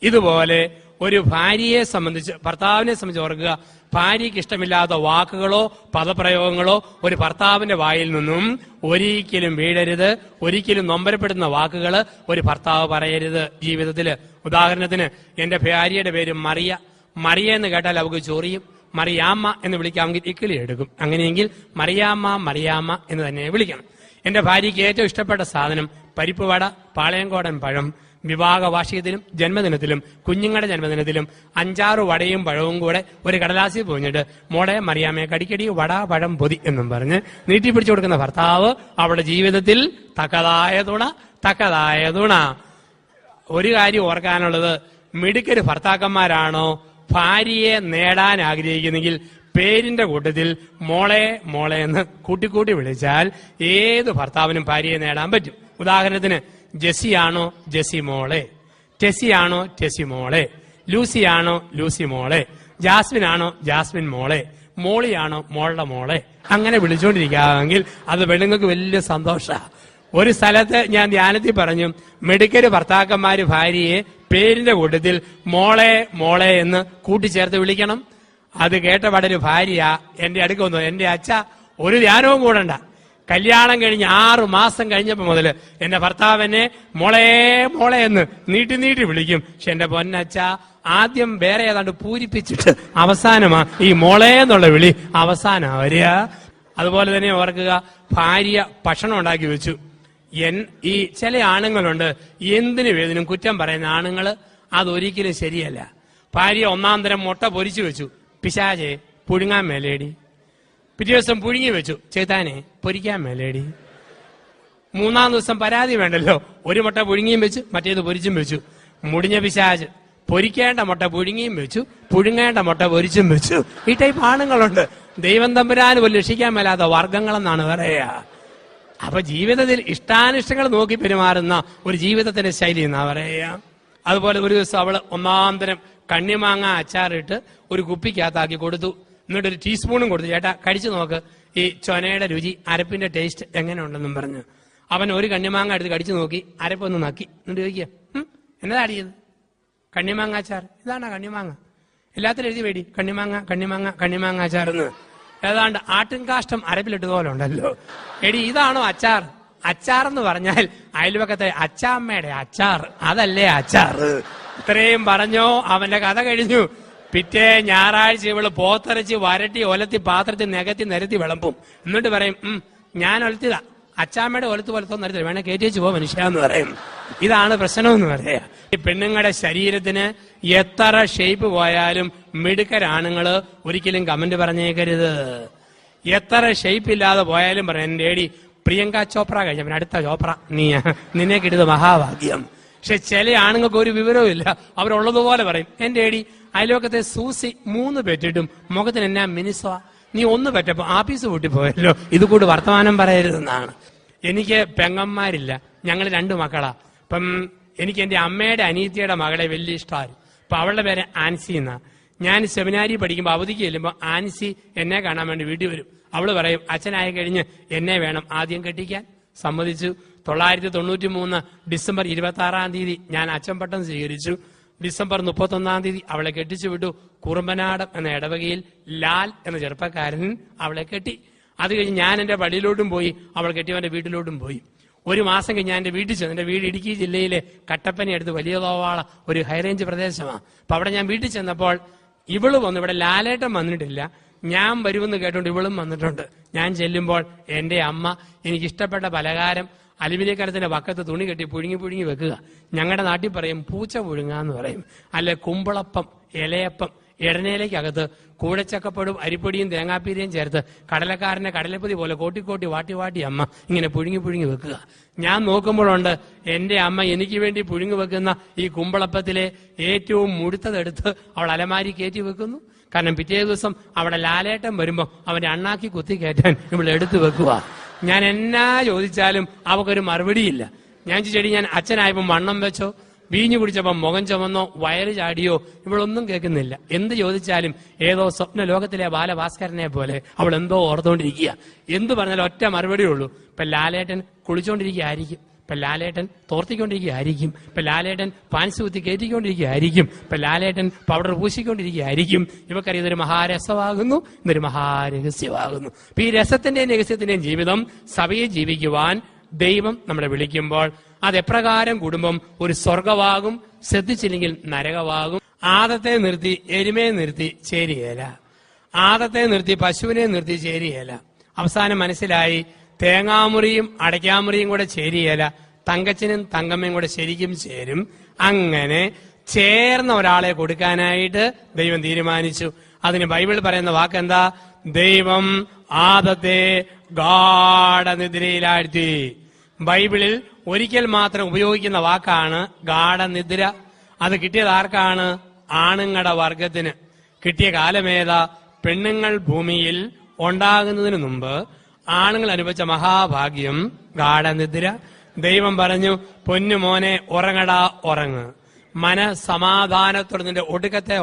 ഇതുപോലെ ഒരു ഭാര്യയെ സംബന്ധിച്ച്, ഭർത്താവിനെ സംബന്ധിച്ച് ഓർക്കുക, ഭാര്യയ്ക്ക് ഇഷ്ടമില്ലാത്ത വാക്കുകളോ പദപ്രയോഗങ്ങളോ ഒരു ഭർത്താവിന്റെ വായിൽ നിന്നും ഒരിക്കലും വീഴരുത്. ഒരിക്കലും നൊമ്പരപ്പെടുന്ന വാക്കുകൾ ഒരു ഭർത്താവ് പറയരുത് ജീവിതത്തില്. ഉദാഹരണത്തിന് എന്റെ ഭാര്യയുടെ പേര് മറിയ എന്ന് കേട്ടാൽ അവർക്ക് ചൊറിയും. മറിയാമ്മ എന്ന് വിളിക്കാമെങ്കിൽ ഇക്കിളി എടുക്കും. അങ്ങനെയെങ്കിൽ മറിയാമ്മ എന്ന് തന്നെ വിളിക്കണം. എന്റെ ഭാര്യയ്ക്ക് ഏറ്റവും ഇഷ്ടപ്പെട്ട സാധനം പരിപ്പ് വട, പാളയംകോടൻ പഴം. വിവാഹ വാർഷികത്തിലും ജന്മദിനത്തിലും കുഞ്ഞുങ്ങളുടെ ജന്മദിനത്തിലും 5-6 വടയും പഴവും കൂടെ ഒരു കടലാസിൽ പൊഞ്ഞിട്ട് മോളെ മറിയാമ്മയെ കടിക്കടി വട പഴം പൊതി എന്നും പറഞ്ഞ് നീട്ടിപ്പിടിച്ചു കൊടുക്കുന്ന ഭർത്താവ് അവളുടെ ജീവിതത്തിൽ തക്കതായ തുണ. ഒരു കാര്യം ഓർക്കാനുള്ളത്, മിടുക്കര് ഭർത്താക്കന്മാരാണോ ഭാര്യയെ നേടാൻ ആഗ്രഹിക്കുന്നെങ്കിൽ പേരിന്റെ കൂട്ടത്തിൽ മോളെ എന്ന് കൂട്ടിക്കൂട്ടി വിളിച്ചാൽ ഏത് ഭർത്താവിനും ഭാര്യയെ നേടാൻ പറ്റും. ഉദാഹരണത്തിന് ജെസ്സിയാണോ ജെസ്സി മോളെ, ടെസ്സിയാണോ ടെസ്സി മോളെ, ലൂസിയാണോ ലൂസി മോളെ, ജാസ്മിനാണോ ജാസ്മിൻ മോളെ, മോളിയാണോ മോളുടെ മോളെ. അങ്ങനെ വിളിച്ചുകൊണ്ടിരിക്കാമെങ്കിൽ അത് പെണ്ണുങ്ങൾക്ക് വലിയ സന്തോഷമാണ്. ഒരു സ്ഥലത്ത് ഞാൻ ധ്യാനത്തിൽ പറഞ്ഞു, മിടുക്കര് ഭർത്താക്കന്മാര് ഭാര്യയെ പേരിന്റെ കൂട്ടത്തിൽ മോളെ എന്ന് കൂട്ടിച്ചേർത്ത് വിളിക്കണം. അത് കേട്ടപാടെ ഒരു ഭാര്യ എന്റെ അടുക്ക് വന്നു, എന്റെ അച്ഛ ഒരു ധ്യാനവും കൂടണ്ട, കല്യാണം കഴിഞ്ഞ് 6 മാസം കഴിഞ്ഞപ്പോ മുതല് എന്റെ ഭർത്താവ് എന്നെ മോളെ മോളെ എന്ന് നീട്ടി നീട്ടി വിളിക്കും. പക്ഷെ എന്റെ പൊന്നച്ച ആദ്യം വേറെ ഏതാണ്ട് പൂരിപ്പിച്ചിട്ട് അവസാനമാ ഈ മോളെ എന്നുള്ള വിളി അവസാനം വരിക. അതുപോലെ തന്നെ ഓർക്കുക, ഭാര്യ ഭക്ഷണം ഉണ്ടാക്കി വെച്ചു. ഈ ചില ആണുങ്ങളുണ്ട് എന്തിനു വേദനും കുറ്റം പറയുന്ന ആണുങ്ങള്, അതൊരിക്കലും ശരിയല്ല. ഭാര്യ 1-ാം തരം മുട്ട പൊരിച്ചു വെച്ചു. പിശാചെ പുഴുങ്ങാൻ മേലേടി. പിറ്റേ ദിവസം പുഴുങ്ങി വെച്ചു. ചേത്താനെ പൊരിക്കാൻ മേലേടി. 3-ാം ദിവസം പരാതി വേണ്ടല്ലോ, ഒരു മുട്ട പുഴുങ്ങിയും വെച്ചു, മറ്റേത് പൊരിച്ചും വെച്ചു. മുടിഞ്ഞ പിശാച് പൊരിക്കേണ്ട മുട്ട പുഴുങ്ങിയും വെച്ചു, പുഴുങ്ങേണ്ട മുട്ട പൊരിച്ചും വെച്ചു. ഈ ടൈപ്പ് ആണുങ്ങളുണ്ട്. ദൈവം തമ്പുരാന് പോലും രക്ഷിക്കാൻ മേലാത്ത വർഗങ്ങളെന്നാണ് പറയുക. അപ്പൊ ജീവിതത്തിൽ ഇഷ്ടാനിഷ്ടങ്ങൾ നോക്കി പെരുമാറുന്ന ഒരു ജീവിതത്തിന്റെ ശൈലി എന്നാ പറയുക. അതുപോലെ ഒരു ദിവസം അവള് 1-ാം തരം കണ്ണിമാങ്ങ അച്ചാറിട്ട് ഒരു കുപ്പിക്കകത്താക്കി കൊടുത്തു. എന്നിട്ട് ഒരു ടീസ്പൂണും കൊടുത്തു. ചേട്ടാ കഴിച്ചു നോക്ക്, ഈ ചൊനയുടെ രുചി, അരപ്പിന്റെ ടേസ്റ്റ് എങ്ങനെ ഉണ്ടെന്നും പറഞ്ഞു. അവൻ ഒരു കണ്ണിമാങ്ങ എടുത്ത് കടിച്ചു നോക്കി, അരപ്പൊന്ന് നക്കി. എന്നിട്ട് ചോദിക്കുക, എന്നതാ അടിയത്? കണ്ണിമാങ്ങ അച്ചാർ. ഇതാണോ കണ്ണിമാങ്ങ? എല്ലാത്തിലും എഴുതി വേടി കണ്ണിമാങ്ങ കണ്ണിമാങ്ങ കണ്ണിമാങ്ങ അച്ചാർന്ന്. ഏതാണ്ട് ആട്ടിൻ കാഷ്ടം അരപ്പിലിട്ട് പോലെ ഉണ്ടല്ലോ. എടി ഇതാണോ അച്ചാർ? അച്ചാർ എന്ന് പറഞ്ഞാൽ അയൽവക്കത്തെ അച്ചാമ്മയുടെ അച്ചാർ, അതല്ലേ അച്ചാർ. ഇത്രയും പറഞ്ഞോ അവന്റെ കഥ കഴിഞ്ഞു. പിറ്റേ ഞായറാഴ്ച ഇവള് പോത്തിറച്ചി വരട്ടി ഒലത്തി പാത്രത്തിൽ നികത്തി നിരത്തി വിളമ്പും. എന്നിട്ട് പറയും, ഞാൻ ഒലത്തിയതാ, അച്ചാമ്മയുടെ ഒലത്ത് പോലത്തോ നിരത്തി വേണേ കയറ്റി വെച്ച് പോ മനുഷ്യ എന്ന് പറയും. ഇതാണ് പ്രശ്നം എന്ന് പറയാ. ഈ പെണ്ണുങ്ങളുടെ ശരീരത്തിന് എത്ര ഷേപ്പ് പോയാലും മിടുക്കരാണുങ്ങള് ഒരിക്കലും കമന്റ് പറഞ്ഞേക്കരുത്. എത്ര ഷേപ്പ് ഇല്ലാതെ പോയാലും പറയാം, എന്റെ ഏടി പ്രിയങ്ക ചോപ്ര കഴിഞ്ഞ പിന്നെ അടുത്ത ചോപ്ര നിന്നെ കിട്ടിയത് മഹാഭാഗ്യം. പക്ഷെ ചില ആണുങ്ങൾക്ക് ഒരു വിവരവും ഇല്ല. അവരുള്ളതുപോലെ പറയും, എന്റെ ഏടി അയൽവക്കത്തെ സൂസി 3 പെറ്റിട്ടും മുഖത്തിന് എന്നാ മിനിസോ, നീ 1 പെറ്റപ്പോ ആഫീസ് പൂട്ടിപ്പോയല്ലോ, ഇത് കൂടി വർത്തമാനം പറയരുതെന്നാണ്. എനിക്ക് പെങ്ങന്മാരില്ല, ഞങ്ങൾ 2 മക്കളാ. അപ്പം എനിക്ക് എന്റെ അമ്മയുടെ അനിയത്തിയുടെ മകളെ വലിയ ഇഷ്ടമായിരുന്നു. അപ്പൊ അവളുടെ പേര് ആൻസി എന്നാ. ഞാൻ സെമിനാരി പഠിക്കുമ്പോൾ അവധിക്ക് ചെല്ലുമ്പോൾ ആൻസി എന്നെ കാണാൻ വേണ്ടി വീട്ടിൽ വരും. അവള് പറയും, അച്ഛനായി കഴിഞ്ഞ് എന്നെ വേണം ആദ്യം കെട്ടിക്കാൻ. സമ്മതിച്ചു. 1993 ഡിസംബർ 26-ാം തീയതി ഞാൻ അച്ഛൻപട്ടം സ്വീകരിച്ചു. ഡിസംബർ 31-ാം തീയതി അവളെ കെട്ടിച്ചു വിട്ടു. കുറുമ്പനാടം എന്ന ഇടവകയിൽ ലാൽ എന്ന ചെറുപ്പക്കാരൻ അവളെ കെട്ടി. അത് കഴിഞ്ഞ് ഞാൻ എന്റെ പള്ളിയിലോട്ടും പോയി, അവൾ കെട്ടിയവന്റെ വീട്ടിലോട്ടും പോയി. 1 മാസം കഴിഞ്ഞ് ഞാൻ എന്റെ വീട്ടിൽ ചെന്നു. എന്റെ വീട് ഇടുക്കി ജില്ലയിലെ കട്ടപ്പന അടുത്ത് വലിയ തോവാള ഒരു ഹൈറേഞ്ച് പ്രദേശമാണ്. അപ്പൊ അവിടെ ഞാൻ വീട്ടിൽ ചെന്നപ്പോൾ ഇവള് വന്നു. ഇവിടെ ലാലേട്ടൻ വന്നിട്ടില്ല, ഞാൻ വരുമെന്ന് കേട്ടോണ്ട് ഇവളും വന്നിട്ടുണ്ട്. ഞാൻ ചെല്ലുമ്പോൾ എന്റെ അമ്മ എനിക്കിഷ്ടപ്പെട്ട പലഹാരം അലുമിനിയക്കരത്തിന്റെ വക്കത്ത് തുണി കെട്ടി പുഴുങ്ങി പുഴുങ്ങി വെക്കുക. ഞങ്ങളുടെ നാട്ടിൽ പറയും പൂച്ച പുഴുങ്ങാന്ന് പറയും. അല്ലെ കുമ്പളപ്പം, ഇലയപ്പം, ഇടനയിലേക്കകത്ത് കൂടച്ചക്കപ്പടും അരിപ്പൊടിയും തേങ്ങാപ്പീരയും ചേർത്ത് കടലക്കാരന്റെ കടലപ്പൊതി പോലെ കോട്ടിക്കോട്ടി വാട്ടി വാട്ടി അമ്മ ഇങ്ങനെ പുഴുങ്ങി പുഴുങ്ങി വെക്കുക. ഞാൻ നോക്കുമ്പോഴുണ്ട് എന്റെ അമ്മ എനിക്ക് വേണ്ടി പുഴുങ്ങി വെക്കുന്ന ഈ കുമ്പളപ്പത്തിലെ ഏറ്റവും മുഴുത്തതെടുത്ത് അവൾ അലമാരി കയറ്റി വെക്കുന്നു. കാരണം പിറ്റേ ദിവസം അവിടെ ലാലേട്ടൻ വരുമ്പോ അവന്റെ അണ്ണാക്കി കുത്തി കയറ്റാൻ ഇവിടെ എടുത്തു വെക്കുക. ഞാൻ എന്നാ ചോദിച്ചാലും അവക്കൊരു മറുപടിയില്ല. ഞാൻ ചെടി ഞാൻ അച്ഛനായപ്പോ വണ്ണം വെച്ചോ, വീഞ്ഞു കുടിച്ചപ്പോ മുഖം ചുമന്നോ, വയറ് ചാടിയോ, ഇവളൊന്നും കേൾക്കുന്നില്ല. എന്ത് ചോദിച്ചാലും ഏതോ സ്വപ്ന ലോകത്തിലെ ബാലഭാസ്കരനെ പോലെ അവൾ എന്തോ ഓർത്തുകൊണ്ടിരിക്കുക. എന്ത് പറഞ്ഞാലും ഒറ്റ മറുപടിയേ ഉള്ളൂ. ഇപ്പൊ ലാലേട്ടൻ കുളിച്ചോണ്ടിരിക്കുകയായിരിക്കും, ഇപ്പൊ ലാലേട്ടൻ തോർത്തിക്കൊണ്ടിരിക്കുകയായിരിക്കും, ഇപ്പൊ ലാലേട്ടൻ പാൻസ് കുത്തി കയറ്റിക്കൊണ്ടിരിക്കുകയായിരിക്കും, ഇപ്പൊ ലാലേട്ടൻ പൗഡർ പൂശിക്കൊണ്ടിരിക്കുകയായിരിക്കും. ഇവക്കറിയാം ഇതൊരു മഹാരസമാകുന്നു, ഇതൊരു മഹാരഹസ്യമാകുന്നു. അപ്പൊ ഈ രസത്തിന്റെയും രഹസ്യത്തിന്റെയും ജീവിതം സഭയെ ജീവിക്കുവാൻ ദൈവം നമ്മളെ വിളിക്കുമ്പോൾ അതെപ്രകാരം കുടുംബം ഒരു സ്വർഗമാകും, ശ്രദ്ധിച്ചില്ലെങ്കിൽ നരകമാകും. ആദത്തെ നിർത്തി എരുമയെ നിർത്തി ചേരിയേല, ആദത്തെ നിർത്തി പശുവിനെ നിർത്തി ചേരിയേല. അവസാനം മനസ്സിലായി തേങ്ങാമുറിയും അടയ്ക്കാമുറിയും കൂടെ ചേരിയേല, തങ്കച്ചനും തങ്കമ്മയും കൂടെ ശരിക്കും ചേരും. അങ്ങനെ ചേർന്ന ഒരാളെ കൊടുക്കാനായിട്ട് ദൈവം തീരുമാനിച്ചു. അതിന് ബൈബിൾ പറയുന്ന വാക്കെന്താ? ദൈവം ആദത്തെ ഗാഢനിദ്രയിലാഴ്ത്തി. ബൈബിളിൽ ഒരിക്കൽ മാത്രം ഉപയോഗിക്കുന്ന വാക്കാണ് ഗാഢനിദ്ര. അത് കിട്ടിയത് ആർക്കാണ്? ആണുങ്ങളുടെ വർഗത്തിന്. കിട്ടിയ കാലമേതാ? പെണ്ണുങ്ങൾ ഭൂമിയിൽ ഉണ്ടാകുന്നതിന് മുമ്പ് ആണുങ്ങൾ അനുഭവിച്ച മഹാഭാഗ്യം ഗാഢനിദ്ര. ദൈവം പറഞ്ഞു, പൊന്നുമോനെ ഉറങ്ങടാ ഉറങ്ങ്, മനസമാധാനത്തോടെ നിന്റെ ഒടുക്കത്തെ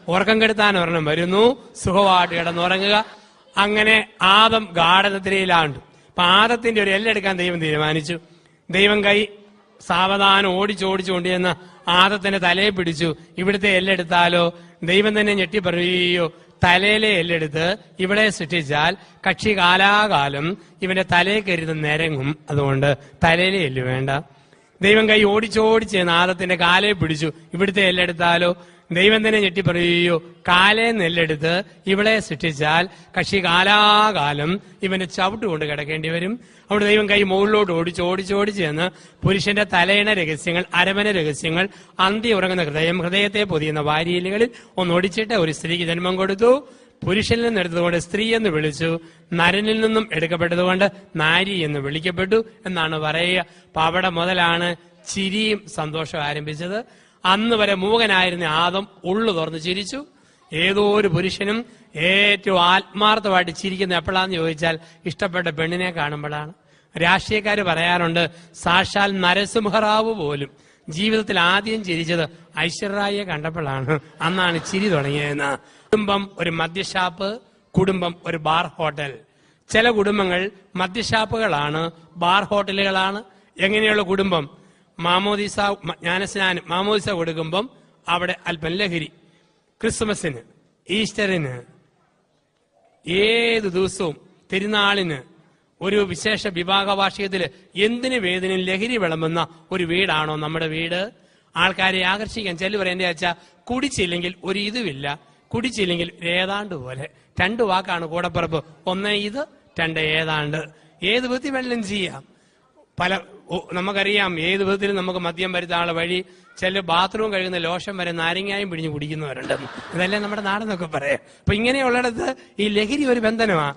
ഉറക്കം കെടുത്താൻ ഒരെണ്ണം വരുന്നു, സുഖമായിട്ട് കിടന്നുറങ്ങുക. അങ്ങനെ ആദം ഗാഢനിദ്രയിലാണ്ട്. അപ്പൊ ആദത്തിന്റെ ഒരു എല്ലെടുക്കാൻ ദൈവം തീരുമാനിച്ചു. ദൈവം കൈ സാവധാനം ഓടിച്ചോടിച്ചു കൊണ്ടുചെന്ന് ആദത്തിന്റെ തലയെ പിടിച്ചു. ഇവിടുത്തെ എല്ലെടുത്താലോ? ദൈവം തന്നെ ഞെട്ടി പറയോ, തലയിലെ എല്ലെടുത്ത് ഇവിടെ സൃഷ്ടിച്ചാൽ കക്ഷി കാലാകാലം ഇവന്റെ തലയെ കരുത് നിരങ്ങും. അതുകൊണ്ട് തലയിലെ എല്ല് വേണ്ട. ദൈവം കൈ ഓടിച്ചോടിച്ച് ആദത്തിന്റെ കാലെ പിടിച്ചു. ഇവിടുത്തെ എല്ലെടുത്താലോ? ദൈവം തന്നെ ഞെട്ടി പറയോ, കാലേ നെല്ലെടുത്ത് ഇവിടെ സൃഷ്ടിച്ചാൽ കക്ഷി കാലാകാലം ഇവന്റെ ചവിട്ടുകൊണ്ട് കിടക്കേണ്ടി വരും. അവിടെ ദൈവം കൈ മുകളിലോട്ട് ഓടിച്ചോടിച്ച് എന്ന് പുരുഷന്റെ തലയിണ രഹസ്യങ്ങൾ, അരമന രഹസ്യങ്ങൾ, അന്തി ഉറങ്ങുന്ന ഹൃദയത്തെ പൊതിയുന്ന വാരിയലുകളിൽ ഒന്നൊടിച്ചിട്ട് ഒരു സ്ത്രീക്ക് ജന്മം കൊടുത്തു. പുരുഷനിൽ നിന്ന് എടുത്തതുകൊണ്ട് സ്ത്രീ എന്ന് വിളിച്ചു, നരനിൽ നിന്നും എടുക്കപ്പെട്ടതുകൊണ്ട് നാരി എന്ന് വിളിക്കപ്പെട്ടു എന്നാണ് പറയുക. അപ്പൊ അവിടെ മുതലാണ് ചിരിയും സന്തോഷവും ആരംഭിച്ചത്. അന്ന് വരെ മൂകനായിരുന്ന ആദം ഉള്ളു തുറന്ന് ചിരിച്ചു. ഏതോ ഒരു പുരുഷനും ഏറ്റവും ആത്മാർത്ഥമായിട്ട് ചിരിക്കുന്ന എപ്പോഴാന്ന് ചോദിച്ചാൽ ഇഷ്ടപ്പെട്ട പെണ്ണിനെ കാണുമ്പോഴാണ്. രാഷ്ട്രീയക്കാര് പറയാറുണ്ട്, സാക്ഷാൽ നരസിംഹറാവു പോലും ജീവിതത്തിൽ ആദ്യം ചിരിച്ചത് ഐശ്വര്യയെ കണ്ടപ്പോഴാണ്. അന്നാണ് ചിരി തുടങ്ങിയതെന്ന്. കുടുംബം ഒരു മദ്യഷാപ്പ്, കുടുംബം ഒരു ബാർ ഹോട്ടൽ. ചില കുടുംബങ്ങൾ മദ്യഷാപ്പുകളാണ്, ബാർ ഹോട്ടലുകളാണ്. എങ്ങനെയുള്ള കുടുംബം? മാമോദീസ, ജ്ഞാനസ്നാനം, മാമോദീസ കൊടുക്കുമ്പം അവിടെ അല്പം ലഹരി. ക്രിസ്മസിന്, ഈസ്റ്ററിന്, ഏത് ദിവസവും, തിരുനാളിന്, ഒരു വിശേഷ വിവാഹ വാർഷികത്തില് എന്തിനു വേദനയും ലഹരി വിളമ്പുന്ന ഒരു വീടാണോ നമ്മുടെ വീട്? ആൾക്കാരെ ആകർഷിക്കാൻ ചെല്ലു പറയാൻ അച്ഛാ, കുടിച്ചില്ലെങ്കിൽ ഒരു ഇതുമില്ല, കുടിച്ചില്ലെങ്കിൽ ഏതാണ്ട് പോലെ. രണ്ടു വാക്കാണ് കൂടപ്പിറപ്പ്. ഒന്ന് ഇത്, രണ്ട് ഏതാണ്ട്. ഏത് വിധത്തിൽ വെള്ളം ചെയ്യാം. നമുക്കറിയാം ഏത് വിധത്തിലും നമുക്ക് മദ്യം വരുന്ന ആളെ വഴി. ചില ബാത്റൂം കഴുകുന്ന ലോഷം വരെ നാരങ്ങായും പിടിഞ്ഞ് കുടിക്കുന്നവരുണ്ട്. ഇതല്ലേ നമ്മുടെ നാടെന്നൊക്കെ പറയാം. അപ്പൊ ഇങ്ങനെയുള്ളിടത്ത് ഈ ലഹരി ഒരു ബന്ധനമാ.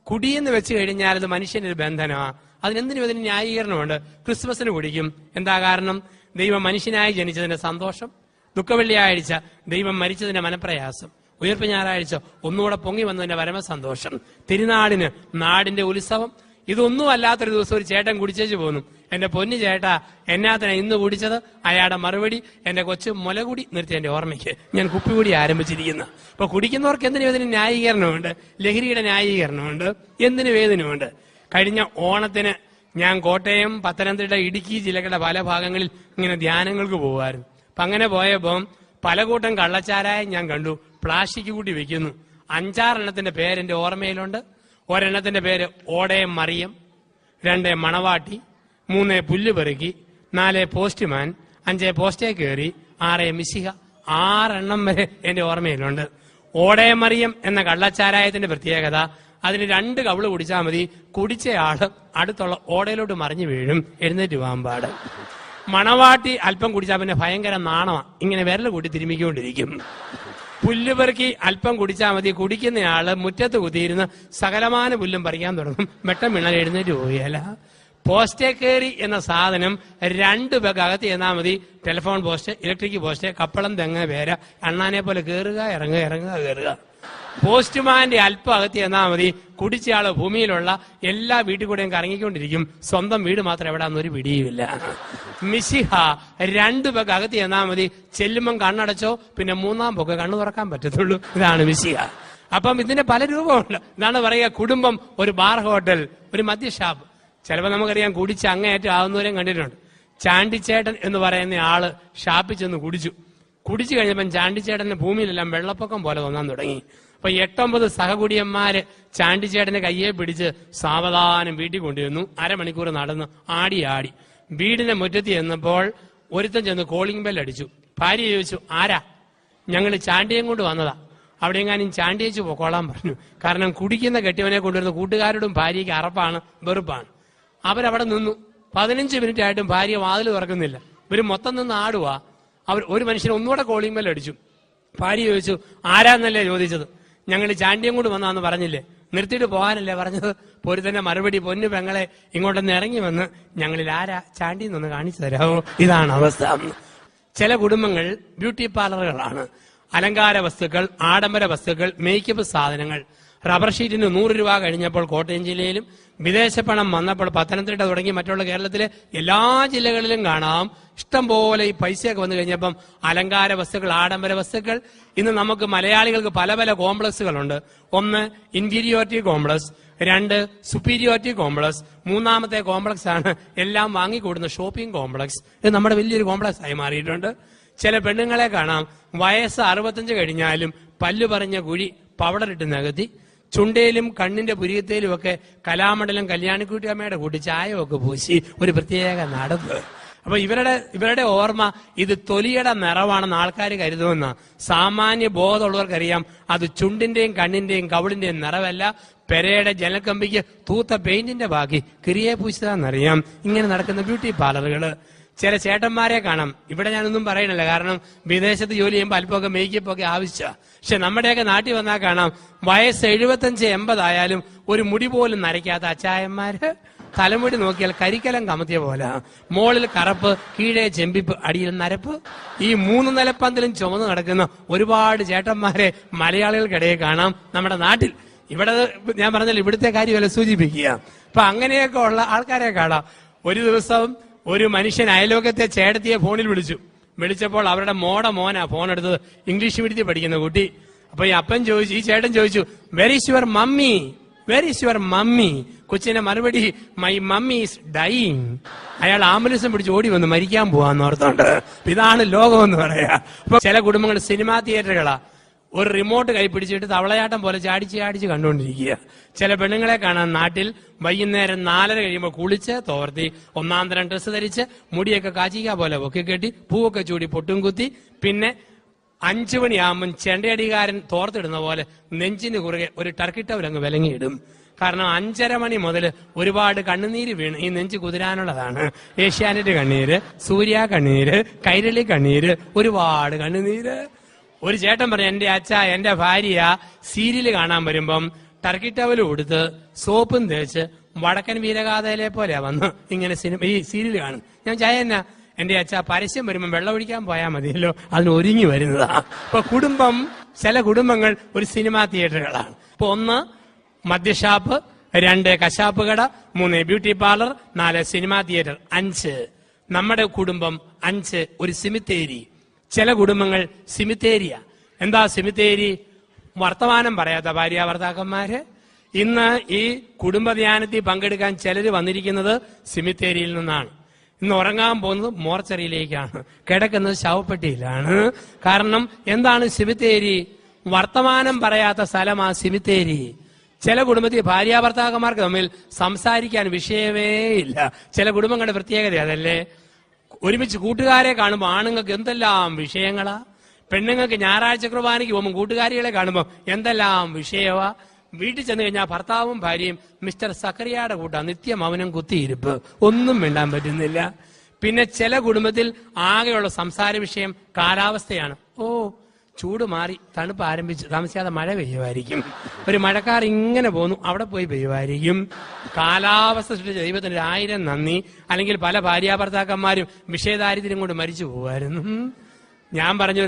കുടിയെന്ന് വെച്ച് കഴിഞ്ഞാൽ അത് മനുഷ്യന്റെ ഒരു ബന്ധനമാ. അതിനെന്തിനും ഇതിന് ന്യായീകരണമുണ്ട്. ക്രിസ്മസിന് കുടിക്കും. എന്താ കാരണം? ദൈവം മനുഷ്യനായി ജനിച്ചതിന്റെ സന്തോഷം. ദുഃഖവെള്ളിയാഴ്ച ദൈവം മരിച്ചതിന്റെ മനപ്രയാസം. ഉയർപ്പ് ഞായറാഴ്ച ഒന്നുകൂടെ പൊങ്ങി വന്നതിന്റെ പരമസന്തോഷം. തിരുനാടിന് നാടിന്റെ ഉത്സവം. ഇതൊന്നും അല്ലാത്തൊരു ദിവസം ഒരു ചേട്ടൻ കുടിച്ചേച്ചു പോന്നു. എന്റെ പൊന്നു ചേട്ടാ, എന്നാത്തിനാ ഇന്ന് കുടിച്ചത്? അയാളുടെ മറുപടി, എന്റെ കൊച്ചു മുലകുടി നിർത്തി എന്റെ ഓർമ്മയ്ക്ക് ഞാൻ കുപ്പികുടി ആരംഭിച്ചിരിക്കുന്ന. അപ്പൊ കുടിക്കുന്നവർക്ക് എന്തിനു വേദന ന്യായീകരണമുണ്ട്, ലഹരിയുടെ ന്യായീകരണമുണ്ട്, എന്തിനു വേദനയുണ്ട്. കഴിഞ്ഞ ഓണത്തിന് ഞാൻ കോട്ടയം, പത്തനംതിട്ട, ഇടുക്കി ജില്ലകളുടെ പല ഭാഗങ്ങളിൽ ഇങ്ങനെ ധ്യാനങ്ങൾക്ക് പോകുമായിരുന്നു. അപ്പൊ അങ്ങനെ പോയപ്പോൾ പല കൂട്ടം കള്ളച്ചാരായം ഞാൻ കണ്ടു. പ്ലാസ്റ്റിക് കൂട്ടി വെക്കുന്നു. 5-6 പേര് എന്റെ ഓർമ്മയിലുണ്ട്. ഒരെണ്ണത്തിന്റെ പേര് ഓടയം മറിയം, 2 മണവാട്ടി, 3 പുല്ല് പെറുക്കി, 4 പോസ്റ്റ്മാൻ, 5 പോസ്റ്റേ കയറി, 6 മിശിഹ. 6 വരെ എന്റെ ഓർമ്മയിലുണ്ട്. ഓടയം മറിയം എന്ന കള്ളച്ചാരായത്തിന്റെ പ്രത്യേകത, അതിന് 2 കവിള് കുടിച്ചാൽ മതി, കുടിച്ചയാള് അടുത്തുള്ള ഓടയിലോട്ട് മറിഞ്ഞു വീഴും, എഴുന്നേറ്റ് പോകാൻ. മണവാട്ടി അല്പം കുടിച്ചാൽ പിന്നെ ഭയങ്കര നാണമാ, ഇങ്ങനെ വിരൽ കൂട്ടി തിരുമ്മിക്കൊണ്ടിരിക്കും. പുല്ലുപെറുക്കി അല്പം കുടിച്ചാൽ മതി, കുടിക്കുന്നയാള് മുറ്റത്ത് കുത്തിയിരുന്ന് സകലമാന പുല്ലും പറിക്കാൻ തുടങ്ങും, വെട്ടം വീണാൽ എഴുന്നേറ്റ് പോവുകയല്ല. പോസ്റ്റേ കയറി എന്ന സാധനം 2 പേർക്ക് അകത്ത് ചെന്നാൽ മതി. ടെലിഫോൺ പോസ്റ്റ്, ഇലക്ട്രിക് പോസ്റ്റ്, കപ്പളം, തെങ്ങ്, പേര, അണ്ണാനെ പോലെ കയറുക ഇറങ്ങുക ഇറങ്ങുക കയറുക. പോസ്റ്റ്മാന്റെ അല്പം അകത്ത് ചെന്നാൽ മതി. കുടിച്ചയാള് ഭൂമിയിലുള്ള എല്ലാ വീട്ടിൽ കൂടെയും കറങ്ങിക്കൊണ്ടിരിക്കും, സ്വന്തം വീട് മാത്രം എവിടാന്നൊരു പിടിയുമില്ല. മിശിഹ 2 പേർക്ക് അകത്ത് ചെന്നാൽ മതി. ചെല്ലുമ്പം കണ്ണടച്ചോ, പിന്നെ 3-ാം പൊക്കെ കണ്ണു തുറക്കാൻ പറ്റത്തുള്ളൂ. ഇതാണ് മിശിഹ. അപ്പം ഇതിന്റെ പല രൂപമുണ്ട്. ഇതാണ് പറയുക, കുടുംബം ഒരു ബാർ ഹോട്ടൽ, ഒരു മദ്യഷാപ്പ്. ചിലപ്പോൾ നമുക്കറിയാം കുടിച്ച് അങ്ങേയറ്റം ആവുന്നവരെയും കണ്ടിട്ടുണ്ട്. ചാണ്ടിച്ചേട്ടൻ എന്ന് പറയുന്ന ആള് ഷാപ്പിൽ ചെന്ന് കുടിച്ചു കഴിഞ്ഞപ്പം ചാണ്ടിച്ചേട്ടന്റെ ഭൂമിയിലെല്ലാം വെള്ളപ്പൊക്കം പോലെ തോന്നാൻ തുടങ്ങി. അപ്പൊ 8-9 സഹകുടിയന്മാര് ചാണ്ടിച്ചേട്ടന്റെ കയ്യെ പിടിച്ച് സാവധാനം വീട്ടിൽ കൊണ്ടുവന്നു. 1/2 മണിക്കൂർ നടന്ന് ആടി വീടിന്റെ മുറ്റത്ത് ചെന്നപ്പോൾ ഒരുത്തൻ ചെന്ന് കോളിംഗ് ബെൽ അടിച്ചു. ഭാര്യ ചോദിച്ചു, ആരാ? ഞങ്ങൾ ചാണ്ടിയം കൊണ്ട് വന്നതാ. അവിടെ എങ്ങാനും ചാണ്ടിയേച്ച് പൊക്കോളാൻ പറഞ്ഞു. കാരണം കുടിക്കുന്ന കെട്ടിയവനെ കൊണ്ടുവരുന്ന കൂട്ടുകാരോടും ഭാര്യയ്ക്ക് അറപ്പാണ്, വെറുപ്പാണ്. അവരവിടെ നിന്നു. 15 മിനിറ്റ് ആയിട്ടും ഭാര്യ വാതിൽ തുറക്കുന്നില്ല. ഇവര് മൊത്തം നിന്ന് ആടുവാ. ഒരു മനുഷ്യൻ ഒന്നുകൂടെ കോളിംഗ് ബെൽ അടിച്ചു. ഭാര്യ ചോദിച്ചു, ആരാന്നല്ലേ ചോദിച്ചത്? ഞങ്ങൾ ചാണ്ടിയം കൊണ്ട് വന്നാന്ന് പറഞ്ഞില്ലേ? നിർത്തിയിട്ട് പോകാനല്ലേ പറഞ്ഞത്? പൊരുത്തന്റെ മറുപടി, പൊന്നു പെങ്ങളെ ഇങ്ങോട്ടൊന്ന് ഇറങ്ങി വന്ന് ഞങ്ങളിൽ ആരാ ചാണ്ടിന്നൊന്ന് കാണിച്ചു തരാമോ? ഇതാണ് അവസ്ഥ. ചില കുടുംബങ്ങൾ ബ്യൂട്ടി പാർലറുകളാണ്. അലങ്കാര വസ്തുക്കൾ, ആഡംബര വസ്തുക്കൾ, മേക്കപ്പ് സാധനങ്ങൾ. റബ്ബർ ഷീറ്റിന് 100 രൂപ കഴിഞ്ഞപ്പോൾ കോട്ടയം ജില്ലയിലും വിദേശ പണം വന്നപ്പോൾ പത്തനംതിട്ട തുടങ്ങി മറ്റുള്ള കേരളത്തിലെ എല്ലാ ജില്ലകളിലും കാണാം. ഇഷ്ടം പോലെ ഈ പൈസയൊക്കെ വന്നു കഴിഞ്ഞപ്പം അലങ്കാര വസ്തുക്കൾ, ആഡംബര വസ്തുക്കൾ. ഇന്ന് നമുക്ക് മലയാളികൾക്ക് പല പല കോംപ്ലക്സുകളുണ്ട്. ഒന്ന് ഇൻഫീരിയോറിറ്റി കോംപ്ലക്സ്, 2 സുപ്പീരിയോറിറ്റി കോംപ്ലക്സ്, 3ാമത്തെ കോംപ്ലക്സ് ആണ് എല്ലാം വാങ്ങിക്കൂടുന്ന ഷോപ്പിംഗ് കോംപ്ലക്സ്. ഇത് നമ്മുടെ വലിയൊരു കോംപ്ലക്സ് ആയി മാറിയിട്ടുണ്ട്. ചില പെണ്ണുങ്ങളെ കാണാം വയസ്സ് 65 കഴിഞ്ഞാലും പല്ലു പറഞ്ഞ കുഴി പൗഡർ ഇട്ട് നികത്തി, ചുണ്ടയിലും കണ്ണിന്റെ പുരികത്തേലും ഒക്കെ കലാമണ്ഡലം കല്യാണിക്കുട്ടിയമ്മയുടെ കൂട്ടി ചായമൊക്കെ പൂശി ഒരു പ്രത്യേക നടപ്പ്. അപ്പൊ ഇവരുടെ ഓർമ്മ ഇത് തൊലിയുടെ നിറവാണെന്ന് ആൾക്കാർ കരുതുമെന്ന. സാമാന്യ ബോധമുള്ളവർക്കറിയാം അത് ചുണ്ടിന്റെയും കണ്ണിന്റെയും കവിളിന്റെയും നിറവല്ല, പെരയുടെ ജനൽക്കമ്പിക്ക് തൂത്ത പെയിന്റിന്റെ ബാക്കി കിരിയെ പൂശിതാന്നറിയാം. ഇങ്ങനെ നടക്കുന്ന ബ്യൂട്ടി പാർലറുകള്. ചില ചേട്ടന്മാരെ കാണാം. ഇവിടെ ഞാനൊന്നും പറയണില്ല, കാരണം വിദേശത്ത് ജോലി ചെയ്യുമ്പോൾ അല്പമൊക്കെ മേക്കപ്പ് ഒക്കെ ആവശ്യമാണ്. പക്ഷെ നമ്മുടെയൊക്കെ നാട്ടിൽ വന്നാൽ കാണാം വയസ്സ് 75-80 ആയാലും ഒരു മുടി പോലും നരയ്ക്കാത്ത അച്ചായന്മാര്. തലമുടി നോക്കിയാൽ കരിക്കലം കമത്തിയ പോലെ, മോളിൽ കറുപ്പ്, കീഴേ ചെമ്പിപ്പ്, അടിയിൽ നരപ്പ്. ഈ 3 നിലപ്പന്തലും ചുമന്ന് നടക്കുന്ന ഒരുപാട് ചേട്ടന്മാരെ മലയാളികൾക്കിടയിൽ കാണാം നമ്മുടെ നാട്ടിൽ. ഇവിടെ ഞാൻ പറഞ്ഞാൽ ഇവിടുത്തെ കാര്യമല്ല സൂചിപ്പിക്കുക. അപ്പൊ അങ്ങനെയൊക്കെ ഉള്ള ആൾക്കാരെ കാണാം. ഒരു ദിവസം ഒരു മനുഷ്യൻ അയലോകത്തെ ചേട്ടത്തിയെ ഫോണിൽ വിളിച്ചപ്പോൾ അവരുടെ മോനാ ഫോൺ എടുത്തത്, ഇംഗ്ലീഷ് മീഡിയത്തിൽ പഠിക്കുന്ന കുട്ടി. അപ്പൊ ഈ ചേട്ടൻ ചോദിച്ചു, were is your mummy, were is your mummy? കൊച്ചിന്റെ മറുപടി, മൈ മമ്മി ഈസ് ഡൈയിങ്. അയാൾ ആംബുലൻസും പിടിച്ച് ഓടി വന്ന് മരിക്കാൻ പോവാന്ന് ഓർത്തോണ്ട്. ഇതാണ് ലോകം എന്ന് പറയാ. അപ്പൊ ചില കുടുംബങ്ങൾ സിനിമാ തിയേറ്ററുകളാ. ഒരു റിമോട്ട് കൈ പിടിച്ചിട്ട് തവളയാട്ടം പോലെ ചാടിച്ച് കണ്ടുകൊണ്ടിരിക്കുക. ചില പെണ്ണുങ്ങളെ കാണാൻ നാട്ടിൽ വൈകുന്നേരം 4:30 കഴിയുമ്പോൾ കുളിച്ച് തോർത്തി 1ാം തരം ഡ്രസ്സ് ധരിച്ച് മുടിയൊക്കെ കാച്ചിക്ക പോലെ ഒക്കെ കെട്ടി പൂവൊക്കെ ചൂടി പൊട്ടും കുത്തി, പിന്നെ 5 മണിയാകുമ്പോൾ ചെണ്ടയടികാരൻ തോർത്തിടുന്ന പോലെ നെഞ്ചിന് കുറുകെ ഒരു ടർക്കി ടവൽ അങ്ങ് വിലങ്ങിയിടും. കാരണം 5:30 മണി മുതൽ ഒരുപാട് കണ്ണുനീര് വീണ് ഈ നെഞ്ച് കുതിരാനുള്ളതാണ്. ഏഷ്യാനെറ്റ് കണ്ണീര്, സൂര്യ കണ്ണീര്, കൈരളി കണ്ണീര്, ഒരുപാട് കണ്ണുനീര്. ഒരു ചേട്ടൻ പറഞ്ഞു, എന്റെ ഭാര്യ സീരിയല് കാണാൻ വരുമ്പം ടർക്കി ടവല് കൊടുത്ത് സോപ്പും തേച്ച് വടക്കൻ വീരഗാഥയിലെ പോലെ വന്ന് ഇങ്ങനെ ഈ സീരിയൽ കാണും. ഞാൻ ചായന്നാ, എന്റെ പരസ്യം വരുമ്പം വെള്ളം ഒഴിക്കാൻ പോയാൽ മതിയല്ലോ, അതിന് ഒരുങ്ങി വരുന്നതാ. അപ്പൊ ചില കുടുംബങ്ങൾ ഒരു സിനിമാ തിയേറ്ററുകളാണ്. ഇപ്പൊ 1 മദ്യഷാപ്പ്, 2 കശാപ്പ് കട, 3 ബ്യൂട്ടി പാർലർ, 4 സിനിമാ തിയേറ്റർ, 5 നമ്മുടെ കുടുംബം, 5 ഒരു സിമിത്തേരി. ചില കുടുംബങ്ങൾ സിമിത്തേരിയ. എന്താ സിമിത്തേരി? വർത്തമാനം പറയാത്ത ഭാര്യ ഭർത്താക്കന്മാര്. ഇന്ന് ഈ കുടുംബധ്യാനത്തിൽ പങ്കെടുക്കാൻ ചിലര് വന്നിരിക്കുന്നത് സിമിത്തേരിയിൽ നിന്നാണ്. ഇന്ന് ഉറങ്ങാൻ പോകുന്നത് മോർച്ചറിയിലേക്കാണ്, കിടക്കുന്നത് ശവപ്പെട്ടിയിലാണ്. കാരണം എന്താണ് സിമിത്തേരി? വർത്തമാനം പറയാത്ത സ്ഥലമാ സിമിത്തേരി. ചില കുടുംബത്തിൽ ഭാര്യ ഭർത്താക്കന്മാർക്ക് തമ്മിൽ സംസാരിക്കാൻ വിഷയമേ ഇല്ല. ചില കുടുംബങ്ങളുടെ പ്രത്യേകത അതല്ലേ. ഒരുമിച്ച് കൂട്ടുകാരെ കാണുമ്പോൾ ആണുങ്ങൾക്ക് എന്തെല്ലാം വിഷയങ്ങളാ, പെണ്ണുങ്ങൾക്ക് ഞായറാഴ്ച കുർബാനയ്ക്ക് പോകുമ്പോൾ കൂട്ടുകാരികളെ കാണുമ്പോൾ എന്തെല്ലാം വിഷയവാ. വീട്ടിൽ ചെന്ന് കഴിഞ്ഞാൽ ഭർത്താവും ഭാര്യയും മിസ്റ്റർ സക്കറിയയുടെ കൂട്ടാ, നിത്യം അവനും കുത്തിയിരിപ്പ്, ഒന്നും മിണ്ടാൻ പറ്റുന്നില്ല. പിന്നെ ചില കുടുംബത്തിൽ ആകെയുള്ള സംസാര വിഷയം കാലാവസ്ഥയാണ്. ചൂട് മാറി, തണുപ്പ് ആരംഭിച്ചു, താമസിയാതെ മഴ പെയ്യുമായിരിക്കും. ഒരു മഴക്കാർ ഇങ്ങനെ പോന്നു, അവിടെ പോയി പെയ്യുമായിരിക്കും. കാലാവസ്ഥ സൃഷ്ടിച്ച ദൈവത്തിന് 1000 നന്ദി. അല്ലെങ്കിൽ പല ഭാര്യാഭർത്താക്കന്മാരും വിഷയദാരിദ്ര്യം കൊണ്ട് മരിച്ചു പോകുമായിരുന്നു. ഞാൻ പറഞ്ഞു,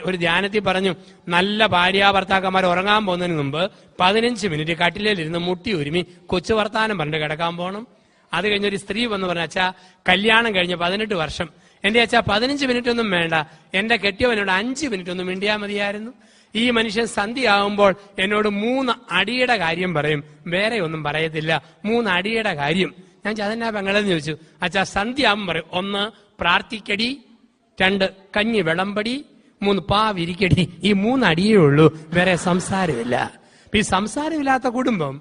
ഒരു ധ്യാനത്തിൽ പറഞ്ഞു, നല്ല ഭാര്യാഭർത്താക്കന്മാർ ഉറങ്ങാൻ പോകുന്നതിന് മുമ്പ് 15 മിനിറ്റ് കട്ടിലേലിരുന്ന് മുട്ടി ഒരുമി കൊച്ചു വർത്താനം പറഞ്ഞിട്ട് കിടക്കാൻ പോകണം. അത് കഴിഞ്ഞൊരു സ്ത്രീ വന്ന് പറഞ്ഞു, അച്ഛാ കല്യാണം കഴിഞ്ഞ 18 വർഷം, എന്റെ അച്ഛാ 15 മിനിറ്റ് ഒന്നും വേണ്ട, എന്റെ കെട്ടിയവനോട് 5 മിനിറ്റ് ഒന്നും മിണ്ടിയാ മതിയായിരുന്നു. ഈ മനുഷ്യൻ സന്ധ്യയാവുമ്പോൾ എന്നോട് 3 അടിയുടെ കാര്യം പറയും, വേറെ ഒന്നും പറയത്തില്ല. 3 അടിയുടെ കാര്യം. ഞാൻ ചതന്നാ പെങ്ങളെന്ന് ചോദിച്ചു, അച്ഛാ സന്ധ്യയാവുമ്പോൾ പറയും, 1 പ്രാർത്ഥിക്കടി, 2 കഞ്ഞി വിളമ്പടി, 3 പാവിരിക്കടി. ഈ 3 അടിയേ ഉള്ളൂ, വേറെ സംസാരമില്ല. ഈ സംസാരമില്ലാത്ത കുടുംബം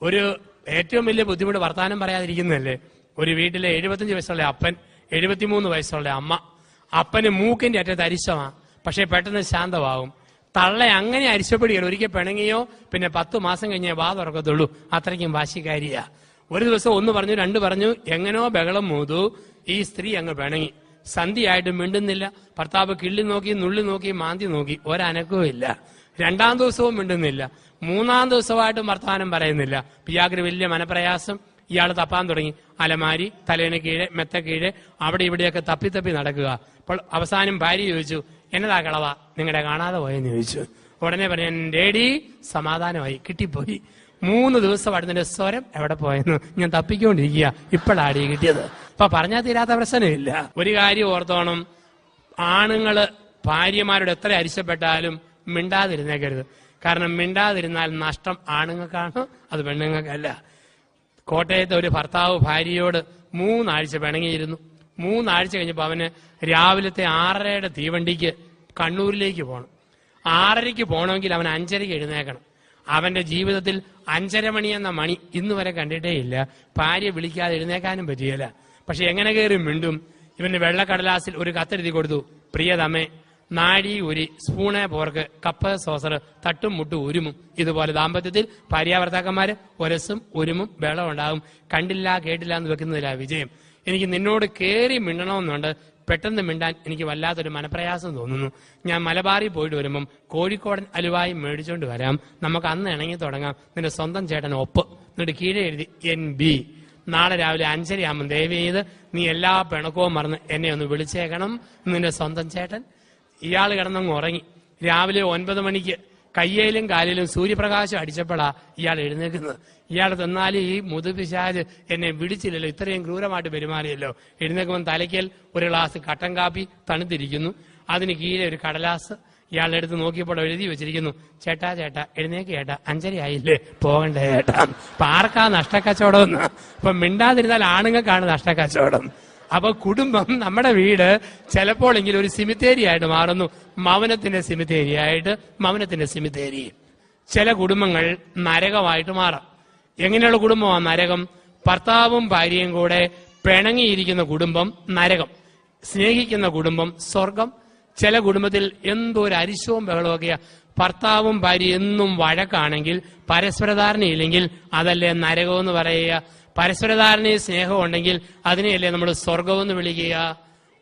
ഒരു ഏറ്റവും വലിയ ബുദ്ധിമുട്ട് വർത്താനം പറയാതിരിക്കുന്നതല്ലേ. ഒരു വീട്ടിലെ 75 വയസ്സുള്ള അപ്പൻ, 73 വയസ്സുള്ള അമ്മ. അപ്പന് മൂക്കിന്റെ അറ്റത്ത് അരിശമാ, പക്ഷെ പെട്ടെന്ന് ശാന്തമാവും. തള്ള അങ്ങനെ അരിശപ്പെടുകയാണ്. ഒരിക്കൽ പിണങ്ങിയോ പിന്നെ 10 മാസം കഴിഞ്ഞേ വാ തുറക്കത്തുള്ളൂ, അത്രയ്ക്കും വാശിക്കാരിയാ. ഒരു ദിവസം 1 പറഞ്ഞു, 2 പറഞ്ഞു, എങ്ങനോ ബഹളം മൂതു. ഈ സ്ത്രീ അങ്ങ് പിണങ്ങി. സന്ധ്യയായിട്ട് മിണ്ടുന്നില്ല. ഭർത്താവ് കിള്ളി നോക്കി, നുള്ളി നോക്കി, മാന്തി നോക്കി, ഒരനക്കവും ഇല്ല. 2ാം ദിവസവും മിണ്ടുന്നില്ല. 3ാം ദിവസമായിട്ടും വർത്തമാനം പറയുന്നില്ല. ഇയാൾക്ക് വലിയ മനപ്രയാസം. ഇയാൾ തപ്പാൻ തുടങ്ങി. അലമാരി, തലേന് കീഴെ, മെത്ത കീഴെ, അവിടെ ഇവിടെയൊക്കെ തപ്പി നടക്കുക. അപ്പോൾ അവസാനം ഭാര്യ ചോദിച്ചു, എന്നതാ കളവാ നിങ്ങളുടെ കാണാതെ പോയെന്ന് ചോദിച്ചു. ഉടനെ പറയാൻ ഡേഡി സമാധാനമായി, കിട്ടിപ്പോയി. 3 ദിവസം അടുത്തതിന്റെ സ്വരം എവിടെ പോയെന്ന് ഞാൻ തപ്പിക്കൊണ്ടിരിക്കുക, ഇപ്പോഴാടി കിട്ടിയത്. അപ്പൊ പറഞ്ഞാൽ തീരാത്ത പ്രശ്നമില്ല. ഒരു കാര്യം ഓർത്തോണം, ആണുങ്ങള് ഭാര്യമാരോട് എത്ര അരിശപ്പെട്ടാലും മിണ്ടാതിരുന്നേക്കരുത്. കാരണം മിണ്ടാതിരുന്നാൽ നഷ്ടം ആണുങ്ങൾക്കാണ്, അത് പെണ്ണുങ്ങൾക്കല്ല. കോട്ടയത്തെ ഒരു ഭർത്താവ് ഭാര്യയോട് 3 ആഴ്ച പിണങ്ങിയിരുന്നു. 3 ആഴ്ച കഴിഞ്ഞപ്പോൾ അവന് രാവിലത്തെ 6:30 തീവണ്ടിക്ക് കണ്ണൂരിലേക്ക് പോകണം. 6:30 പോകണമെങ്കിൽ അവൻ 5:30 എഴുന്നേക്കണം. അവന്റെ ജീവിതത്തിൽ 5:30 മണി എന്ന മണി ഇന്ന് വരെ കണ്ടിട്ടേ ഇല്ല. ഭാര്യ വിളിക്കാതെ എഴുന്നേക്കാനും പറ്റിയല്ല. പക്ഷെ എങ്ങനെ കയറി മിണ്ടും? ഇവന്റെ വെള്ളക്കടലാസിൽ ഒരു കത്തെഴുതി കൊടുത്തു, പ്രിയതമേ, നാഴി ഉരി, സ്പൂണേ പോർക്ക്, കപ്പ് സോസർ, തട്ടും മുട്ടും ഉരുമും. ഇതുപോലെ ദാമ്പത്യത്തിൽ ഭാര്യാഭർത്താക്കന്മാര് ഒരസും ഉരുമും ബഹളം ഉണ്ടാകും. കണ്ടില്ല കേട്ടില്ല എന്ന് വെക്കുന്നതില്ല വിജയം. എനിക്ക് നിന്നോട് കയറി മിണ്ടണമെന്നുണ്ട്, പെട്ടെന്ന് മിണ്ടാൻ എനിക്ക് വല്ലാത്തൊരു മനപ്രയാസം തോന്നുന്നു. ഞാൻ മലബാറിൽ പോയിട്ട് വരുമ്പം കോഴിക്കോടൻ അലുവായി മേടിച്ചോണ്ട് വരാം, നമുക്ക് അന്ന് ഇണങ്ങി തുടങ്ങാം. നിന്റെ സ്വന്തം ചേട്ടൻ ഒപ്പ്. എന്നിട്ട് കീഴെ എഴുതി NB. നാളെ രാവിലെ 5:30 ആകുമ്പോൾ ദയവ് ചെയ്ത് നീ എല്ലാ പിണക്കവും മറന്ന് എന്നെ ഒന്ന് വിളിച്ചേക്കണം, നിന്റെ സ്വന്തം ചേട്ടൻ. ഇയാൾ കിടന്നങ്ങ് ഉറങ്ങി. രാവിലെ 9 മണിക്ക് കയ്യിലും കാലിലും സൂര്യപ്രകാശം അടിച്ചപ്പോഴാ ഇയാൾ എഴുന്നേക്കുന്നത്. ഇയാൾ തന്നാലും ഈ മുതുപിശാച് എന്നെ വിളിച്ചില്ലല്ലോ, ഇത്രയും ക്രൂരമായിട്ട് പെരുമാറിയല്ലോ. എഴുന്നേക്കുമ്പോൾ തലയ്ക്കൽ ഒരു ഗ്ലാസ് കട്ടൻ കാപ്പി തണുത്തിരിക്കുന്നു, അതിന് കീഴെ ഒരു കടലാസ്. ഇയാളുടെ അടുത്ത് നോക്കിയപ്പോൾ എഴുതി വെച്ചിരിക്കുന്നു, ചേട്ടാ ചേട്ടാ എഴുന്നേക്ക് ചേട്ടാ, 5:30 ആയില്ലേ, പോകണ്ടേ ചേട്ടാ. അപ്പൊ ആർക്കാ നഷ്ടക്കച്ചവടം എന്ന്? ഇപ്പൊ മിണ്ടാതിരുന്നാൽ ആണുങ്ങൾക്കാണ് നഷ്ടക്കച്ചവടം. അപ്പൊ കുടുംബം, നമ്മുടെ വീട് ചിലപ്പോഴെങ്കിലും ഒരു സിമിത്തേരി ആയിട്ട് മാറുന്നു. മൗനത്തിന്റെ സിമിത്തേരി ആയിട്ട്, മൗനത്തിന്റെ സിമിത്തേരി. ചില കുടുംബങ്ങൾ നരകമായിട്ട് മാറാം. എങ്ങനെയുള്ള കുടുംബമാണ് നരകം? ഭർത്താവും ഭാര്യയും കൂടെ പിണങ്ങിയിരിക്കുന്ന കുടുംബം നരകം, സ്നേഹിക്കുന്ന കുടുംബം സ്വർഗം. ചില കുടുംബത്തിൽ എന്തോ ഒരു അരിശവും ബഹളമൊക്കെയാ. ഭർത്താവും ഭാര്യ എന്നും വഴക്കാണെങ്കിൽ, പരസ്പരധാരണയില്ലെങ്കിൽ അതല്ലേ നരകമെന്ന് പറയുക. പരസ്പരധാരണയും സ്നേഹവും ഉണ്ടെങ്കിൽ അതിനെയല്ലേ നമ്മൾ സ്വർഗമെന്ന് വിളിക്കുക.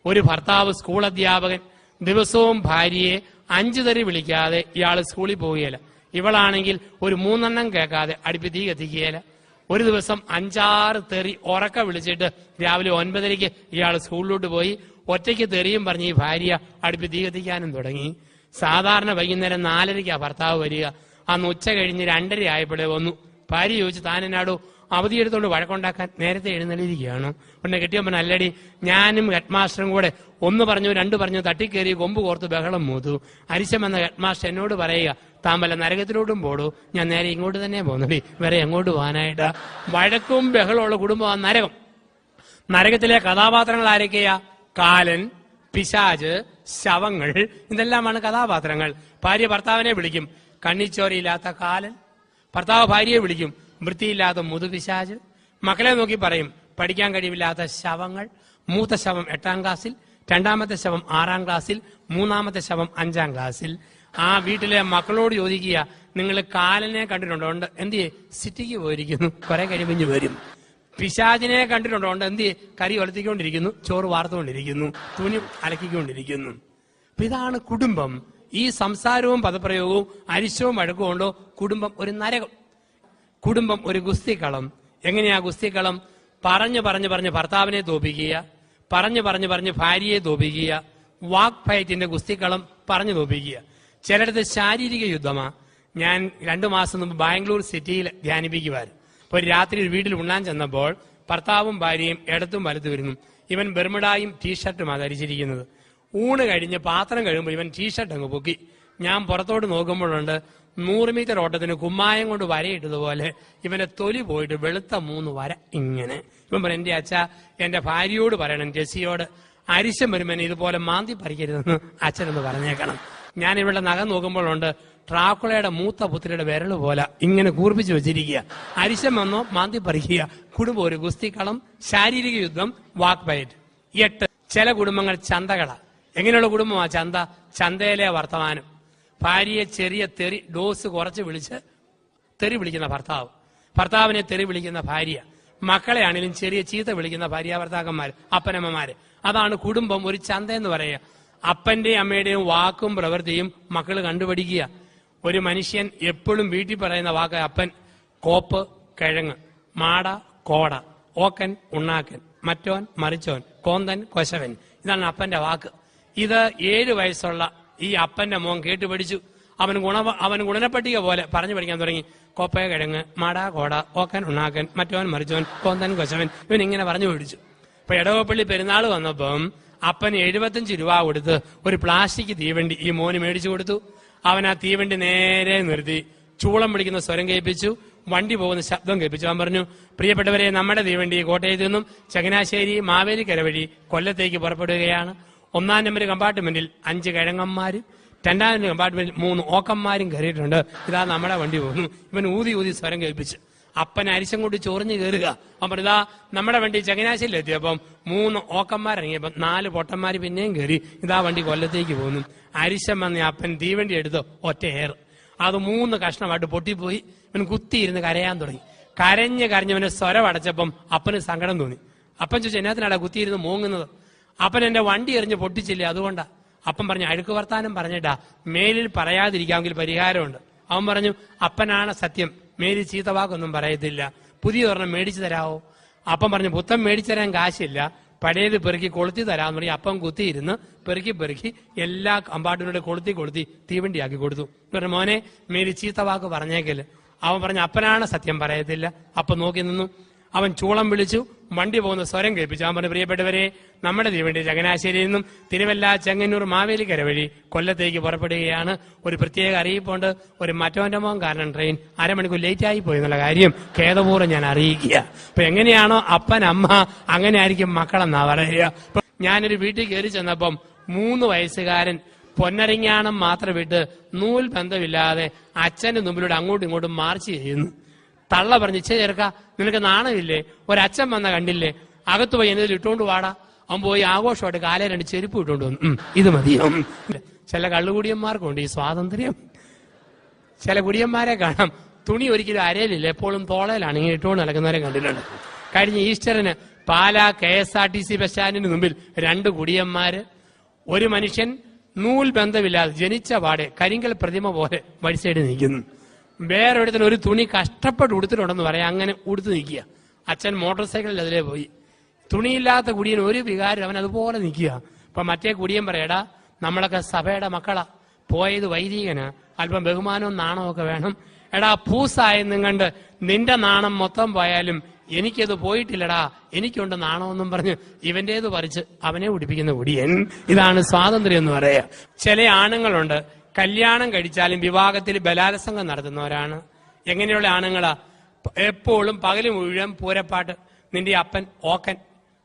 ഒരു ഭർത്താവ് സ്കൂൾ അധ്യാപകൻ ദിവസവും ഭാര്യയെ 5 തെറി വിളിക്കാതെ ഇയാൾ സ്കൂളിൽ പോവുകയില്ല. ഇവളാണെങ്കിൽ ഒരു 3 എണ്ണം കേൾക്കാതെ അടുപ്പി തീ കത്തിക്കുകയില്ല. ഒരു ദിവസം 5-6 തെറി ഉറക്ക വിളിച്ചിട്ട് രാവിലെ 9:30 ഇയാൾ സ്കൂളിലോട്ട് പോയി. ഒറ്റയ്ക്ക് തെറിയും പറഞ്ഞ് ഈ ഭാര്യ അടുപ്പി തീ കത്തിക്കാനും തുടങ്ങി. സാധാരണ വൈകുന്നേരം 4:30 ഭർത്താവ് വരിക. അന്ന് ഉച്ച കഴിഞ്ഞ് 2:30 ആയപ്പോഴേ വന്നു. ഭാര്യ ചോദിച്ചു, താൻ എന്നാടോ അവധിയെടുത്തോണ്ട് വഴക്കുണ്ടാക്കാൻ നേരത്തെ എഴുന്നള്ളിയിരിക്കുകയാണ്? ഉടനെ കെട്ടിയപ്പൻ, അല്ലടി, ഞാനും ഹെഡ് മാസ്റ്ററും കൂടെ 1 പറഞ്ഞു 2 പറഞ്ഞു തട്ടിക്കേറി കൊമ്പ് കോർത്ത് ബഹളം മൂത്തു. അരിശമെന്ന ഹെഡ് മാസ്റ്റർ എന്നോട് പറയുക, താൻ വല്ല നരകത്തിലോട്ടും പോടൂ. ഞാൻ നേരെ ഇങ്ങോട്ട് തന്നെ പോന്നടി, വേറെ എങ്ങോട്ട് പോകാനായിട്ടാ? വഴക്കും ബഹളമുള്ള കുടുംബമാണ് നരകം. നരകത്തിലെ കഥാപാത്രങ്ങൾ ആരൊക്കെയാ? കാലൻ, പിശാച്, ശവങ്ങൾ, ഇതെല്ലാമാണ് കഥാപാത്രങ്ങൾ. ഭാര്യ ഭർത്താവിനെ വിളിക്കും കണ്ണിച്ചോരയില്ലാത്ത കാലൻ, ഭർത്താവ് ഭാര്യയെ വിളിക്കും വൃത്തിയില്ലാത്ത മുതുപിശാച്. മക്കളെ നോക്കി പറയും പഠിക്കാൻ കഴിവില്ലാത്ത ശവങ്ങൾ. മൂത്ത ശവം 8ാം ക്ലാസ്സിൽ, 2ാമത്തെ ശവം 6ാം ക്ലാസ്സിൽ, 3ാമത്തെ ശവം 5ാം ക്ലാസ്സിൽ. ആ വീട്ടിലെ മക്കളോട് ചോദിക്കുക, നിങ്ങൾ കാലനെ കണ്ടിട്ടുണ്ടോ? ഉണ്ട്. എന്തിയെ? സിറ്റിക്ക് പോയിരിക്കുന്നു, കുറെ കഴിവിഞ്ഞ് വരും. പിശാചിനെ കണ്ടിട്ടുണ്ടോ? ഉണ്ട്. എന്തിയെ? കറി ഒലത്തിക്കൊണ്ടിരിക്കുന്നു, ചോറ് വാർത്തുകൊണ്ടിരിക്കുന്നു, തുണി അലക്കിക്കൊണ്ടിരിക്കുന്നു. അപ്പൊ ഇതാണ് കുടുംബം. ഈ സംസാരവും പദപ്രയോഗവും അരിശവും വഴക്കും കൊണ്ടോ കുടുംബം ഒരു നരകം. കുടുംബം ഒരു ഗുസ്തിക്കളം. എങ്ങനെയാ ഗുസ്തിക്കളം? പറഞ്ഞു പറഞ്ഞു പറഞ്ഞ് ഭർത്താവിനെ തോപ്പിക്കുക, പറഞ്ഞു പറഞ്ഞു പറഞ്ഞ് ഭാര്യയെ തോപ്പിക്കുക. വാക്ക് ഫൈറ്റിന്റെ ഗുസ്തിക്കളം പറഞ്ഞു തോപ്പിക്കുക. ചിലടത്ത് ശാരീരിക യുദ്ധമാ. ഞാൻ 2 മാസം മുമ്പ് ബാംഗ്ലൂർ സിറ്റിയിൽ ധ്യാനിപ്പിക്കുവാൻ. അപ്പോൾ രാത്രി ഒരു വീട്ടിൽ ഉണ്ണാൻ ചെന്നപ്പോൾ ഭർത്താവും ഭാര്യയും ഇടത്തും വലത്തും വരുന്നു. ഇവൻ ബെർമുഡായും ടീഷർട്ടുമാണ് ധരിച്ചിരിക്കുന്നത്. ഊണ് കഴിഞ്ഞ് പാത്രം കഴിയുമ്പോൾ ഇവൻ ടീഷർട്ട് അങ്ങ് പൊക്കി. ഞാൻ പുറത്തോട്ട് നോക്കുമ്പോഴുണ്ട് 100 മീറ്റർ ഓട്ടത്തിന് കുമ്മായം കൊണ്ട് വരയിട്ടതുപോലെ ഇവന്റെ തൊലി പോയിട്ട് വെളുത്ത 3 വര ഇങ്ങനെ. ഇവൻ പറയും, എന്റെ അച്ഛ, എന്റെ ഭാര്യയോട് പറയണം, ജെസ്സിയോട്, അരിശം വരുമ്പോൾ ഇതുപോലെ മാന്തി പറിക്കരുതെന്ന് അച്ഛനൊന്ന് പറഞ്ഞേക്കണം. ഞാൻ ഇവളുടെ നഖം നോക്കുമ്പോഴുണ്ട് ട്രാക്കുളയുടെ മൂത്ത പുത്രിയുടെ വിരൽ പോലെ ഇങ്ങനെ കൂർപ്പിച്ചു വെച്ചിരിക്കുക. അരിശം വന്നോ മാന്തി പറിക്കുക. കുടുംബം ഒരു ഗുസ്തിക്കളം, ശാരീരിക യുദ്ധം, വാക്ക് ഫൈറ്റ്. 8. ചില കുടുംബങ്ങൾ ചന്തകള. എങ്ങനെയുള്ള കുടുംബമാ ചന്ത? ചന്തയിലെ വർത്തമാനം. ഭാര്യയെ ചെറിയ തെറി ഡോസ് കുറച്ച് വിളിച്ച് തെറി വിളിക്കുന്ന ഭർത്താവ്, ഭർത്താവിനെ തെറി വിളിക്കുന്ന ഭാര്യ, മക്കളെ ആണെങ്കിലും ചെറിയ ചീത്ത വിളിക്കുന്ന ഭാര്യാഭർത്താക്കന്മാർ, അപ്പനമ്മമാര്. അതാണ് കുടുംബം ഒരു ചന്ത എന്ന് പറയുക. അപ്പന്റെയും അമ്മയുടെയും വാക്കും പ്രവൃത്തിയും മക്കള് കണ്ടുപിടിക്കുക. ഒരു മനുഷ്യൻ എപ്പോഴും വീട്ടിൽ പറയുന്ന വാക്ക് അപ്പൻ. കോപ്പ്, കിഴങ്ങ്, മാട, കോട, ഓക്കൻ, ഉണ്ണാക്കൻ, മറ്റോൻ, മറിച്ചോൻ, കോന്തൻ, കൊശവൻ. ഇതാണ് അപ്പന്റെ വാക്ക്. ഇത് 7 വയസ്സുള്ള ഈ അപ്പന്റെ മോൻ കേട്ടുപഠിച്ചു. അവൻ ഗുണനപ്പട്ടിക പോലെ പറഞ്ഞു പഠിക്കാൻ തുടങ്ങി. കോപ്പയ കിഴങ്ങ്, മാടാ കോട, ഓക്കൻ ഉണ്ണാക്കൻ, മറ്റവൻ മറിച്ചവൻ, കോന്തൻ കൊശവൻ, ഇവൻ ഇങ്ങനെ പറഞ്ഞു പിടിച്ചു. അപ്പൊ എടവപ്പള്ളി പെരുന്നാൾ വന്നപ്പം അപ്പന് 75 രൂപ കൊടുത്ത് ഒരു പ്ലാസ്റ്റിക് തീവണ്ടി ഈ മോന് മേടിച്ചു കൊടുത്തു. അവൻ ആ തീവണ്ടി നേരെ നിർത്തി ചൂളം പിടിക്കുന്ന സ്വരം കേൾപ്പിച്ചു, വണ്ടി പോകുന്ന ശബ്ദം കേൾപ്പിച്ചു. അവൻ പറഞ്ഞു, പ്രിയപ്പെട്ടവരെ, നമ്മുടെ തീവണ്ടി കോട്ടയത്തു നിന്നും ചങ്ങനാശ്ശേരി മാവേലിക്കര വഴി കൊല്ലത്തേക്ക് പുറപ്പെടുകയാണ്. 1-ാം നമ്പർ കമ്പാർട്ട്മെന്റിൽ 5 കിഴങ്ങന്മാരും 2-ാം നമ്പർ കമ്പാർട്ട്മെന്റിൽ 3 ഓക്കന്മാരും കയറിയിട്ടുണ്ട്. ഇതാ നമ്മുടെ വണ്ടി പോകുന്നു. ഇവൻ ഊതി ഊതി സ്വരം കേൾപ്പിച്ചു. അപ്പൻ അരിശം കൊണ്ട് ചൊറിഞ്ഞു കയറുക. അവൻ പറഞ്ഞാ നമ്മുടെ വണ്ടി ചങ്ങനാശ്ശേരിയിൽ എത്തിയപ്പം 3 ഓക്കന്മാരിറങ്ങിയപ്പം 4 പൊട്ടന്മാര് പിന്നെയും കയറി. ഇതാ വണ്ടി കൊല്ലത്തേക്ക് പോകുന്നു. അരിശം വന്ന അപ്പൻ തീവണ്ടി എടുത്ത് ഒറ്റ ഏർ. അത് 3 കഷ്ണമായിട്ട് പൊട്ടിപ്പോയി. ഇവൻ കുത്തിയിരുന്ന് കരയാൻ തുടങ്ങി. കരഞ്ഞവന് സ്വരം അടച്ചപ്പം അപ്പന് സങ്കടം തോന്നി. അപ്പൻ ചോദിച്ചു, എന്നാത്തിനാടാ കുത്തിയിരുന്ന് മൂങ്ങുന്നത്? അപ്പൻ എന്റെ വണ്ടി എറിഞ്ഞ് പൊട്ടിച്ചില്ലേ, അതുകൊണ്ടാ. അപ്പം പറഞ്ഞു, അഴുക്ക് വർത്താനം പറഞ്ഞിട്ടാ, മേലിൽ പറയാതിരിക്കാമെങ്കിൽ പരിഹാരമുണ്ട്. അവൻ പറഞ്ഞു, അപ്പനാണ് സത്യം, മേലിൽ ചീത്തവാക്കൊന്നും പറയത്തില്ല, പുതിയ ഒരെണ്ണം മേടിച്ചു തരാവോ? അപ്പം പറഞ്ഞു, പുത്തൻ മേടിച്ചു തരാൻ കാശില്ല, പഴയത് പെറുക്കി കൊളുത്തി തരാമെന്ന് പറഞ്ഞ് അപ്പം കുത്തിയിരുന്ന് പെറുക്കി എല്ലാ കമ്പാർട്ട്മെന്റിലും കൊളുത്തി തീവണ്ടിയാക്കി കൊടുത്തു. പറഞ്ഞു, മോനെ, മേലിൽ ചീത്തവാക്ക് പറഞ്ഞേക്കല്. അവൻ പറഞ്ഞു, അപ്പനാണ് സത്യം, പറയത്തില്ല. അപ്പം നോക്കി നിന്നു. അവൻ ചൂളം വിളിച്ചു, വണ്ടി പോകുന്ന സ്വരം കേൾപ്പിച്ചു. അവൻ പറഞ്ഞു, പ്രിയപ്പെട്ടവരെ, നമ്മുടെ തീവണ്ടി ചങ്ങനാശ്ശേരിയിൽ നിന്നും തിരുവല്ല, ചെങ്ങന്നൂർ, മാവേലിക്കര വഴി കൊല്ലത്തേക്ക് പുറപ്പെടുകയാണ്. ഒരു പ്രത്യേക അറിയിപ്പുണ്ട്. ഒരു മറ്റവന്റെ മോൻ കാരണം ട്രെയിൻ അരമണിക്കൂർ ലേറ്റായി പോയി എന്നുള്ള കാര്യം ഖേദപൂർവ്വം ഞാൻ അറിയിക്കുക. അപ്പൊ എങ്ങനെയാണോ അപ്പൻ അമ്മ, അങ്ങനെ ആയിരിക്കും മക്കളെന്നാ പറയുക. ഞാനൊരു വീട്ടിൽ കയറി ചെന്നപ്പം 3 വയസ്സുകാരൻ പൊന്നരങ്ങാണം മാത്രം വിട്ട് നൂൽ ബന്ധമില്ലാതെ അച്ഛന്റെ മുമ്പിലൂടെ അങ്ങോട്ടും ഇങ്ങോട്ടും മാർച്ച് ചെയ്യുന്നു. തള്ള പറഞ്ഞു, ചേർക്ക, നിനക്ക് നാണമില്ലേ? ഒരച്ഛൻ വന്ന കണ്ടില്ലേ? അകത്ത് പോയി എന്തെങ്കിലും ഇട്ടുകൊണ്ട് വാടാ. അവൻ പോയി ആഘോഷമായിട്ട് കാലേ 2 ചെരുപ്പ് ഇട്ടുകൊണ്ട് വന്നു. ഇത് മതിയോ? ചില കള്ളുകുടിയന്മാർക്കുണ്ട് ഈ സ്വാതന്ത്ര്യം. ചില കുടിയന്മാരെ കാണാം, തുണി ഒരിക്കലും അരയിലില്ല, എപ്പോഴും തോളയിലാണ് ഇങ്ങനെ ഇട്ടുകൊണ്ട് നടക്കുന്നവരെ കണ്ടിട്ടുണ്ട്. കഴിഞ്ഞ ഈസ്റ്ററിന് പാലാ KSRTC ബസ് സ്റ്റാൻഡിന് മുമ്പിൽ 2 കുടിയന്മാര്, ഒരു മനുഷ്യൻ നൂൽ ബന്ധമില്ലാതെ ജനിച്ച പാടെ കരിങ്കൽ പ്രതിമ പോലെ വഴി സൈഡ് നിൽക്കുന്നു. വേറൊരിടത്തിന് ഒരു തുണി കഷ്ടപ്പെട്ട് ഉടുത്തിട്ടുണ്ടെന്ന് പറയാം, അങ്ങനെ ഉടുത്ത് നിൽക്കുക. അച്ഛൻ മോട്ടോർ സൈക്കിളിൽ അതിലേ പോയി. തുണിയില്ലാത്ത കുടിയൻ ഒരു വികാരം, അവൻ അതുപോലെ നിൽക്കുക. അപ്പൊ മറ്റേ കുടിയൻ പറയടാ, നമ്മളൊക്കെ സഭയുടെ മക്കളാ, പോയത് വൈദികന്, അല്പം ബഹുമാനവും നാണവും ഒക്കെ വേണം. എടാ, പൂസായെന്നും കണ്ട് നിന്റെ നാണം മൊത്തം പോയാലും എനിക്കത് പോയിട്ടില്ലടാ, എനിക്കുണ്ട് നാണമെന്നും പറഞ്ഞ് ഇവന്റേത് പറിച്ച് അവനെ ഉടിപ്പിക്കുന്ന കുടിയൻ. ഇതാണ് സ്വാതന്ത്ര്യം എന്ന് പറയാ. ചില ആണുങ്ങളുണ്ട്, കല്യാണം കഴിച്ചാലും വിവാഹത്തിൽ ബലാത്സംഗം നടത്തുന്നവരാണ്. എങ്ങനെയുള്ള ആണുങ്ങളാ? എപ്പോഴും പകല് മുഴുവൻ പൂരപ്പാട്ട്, നിന്റെ അപ്പൻ ഓക്കൻ,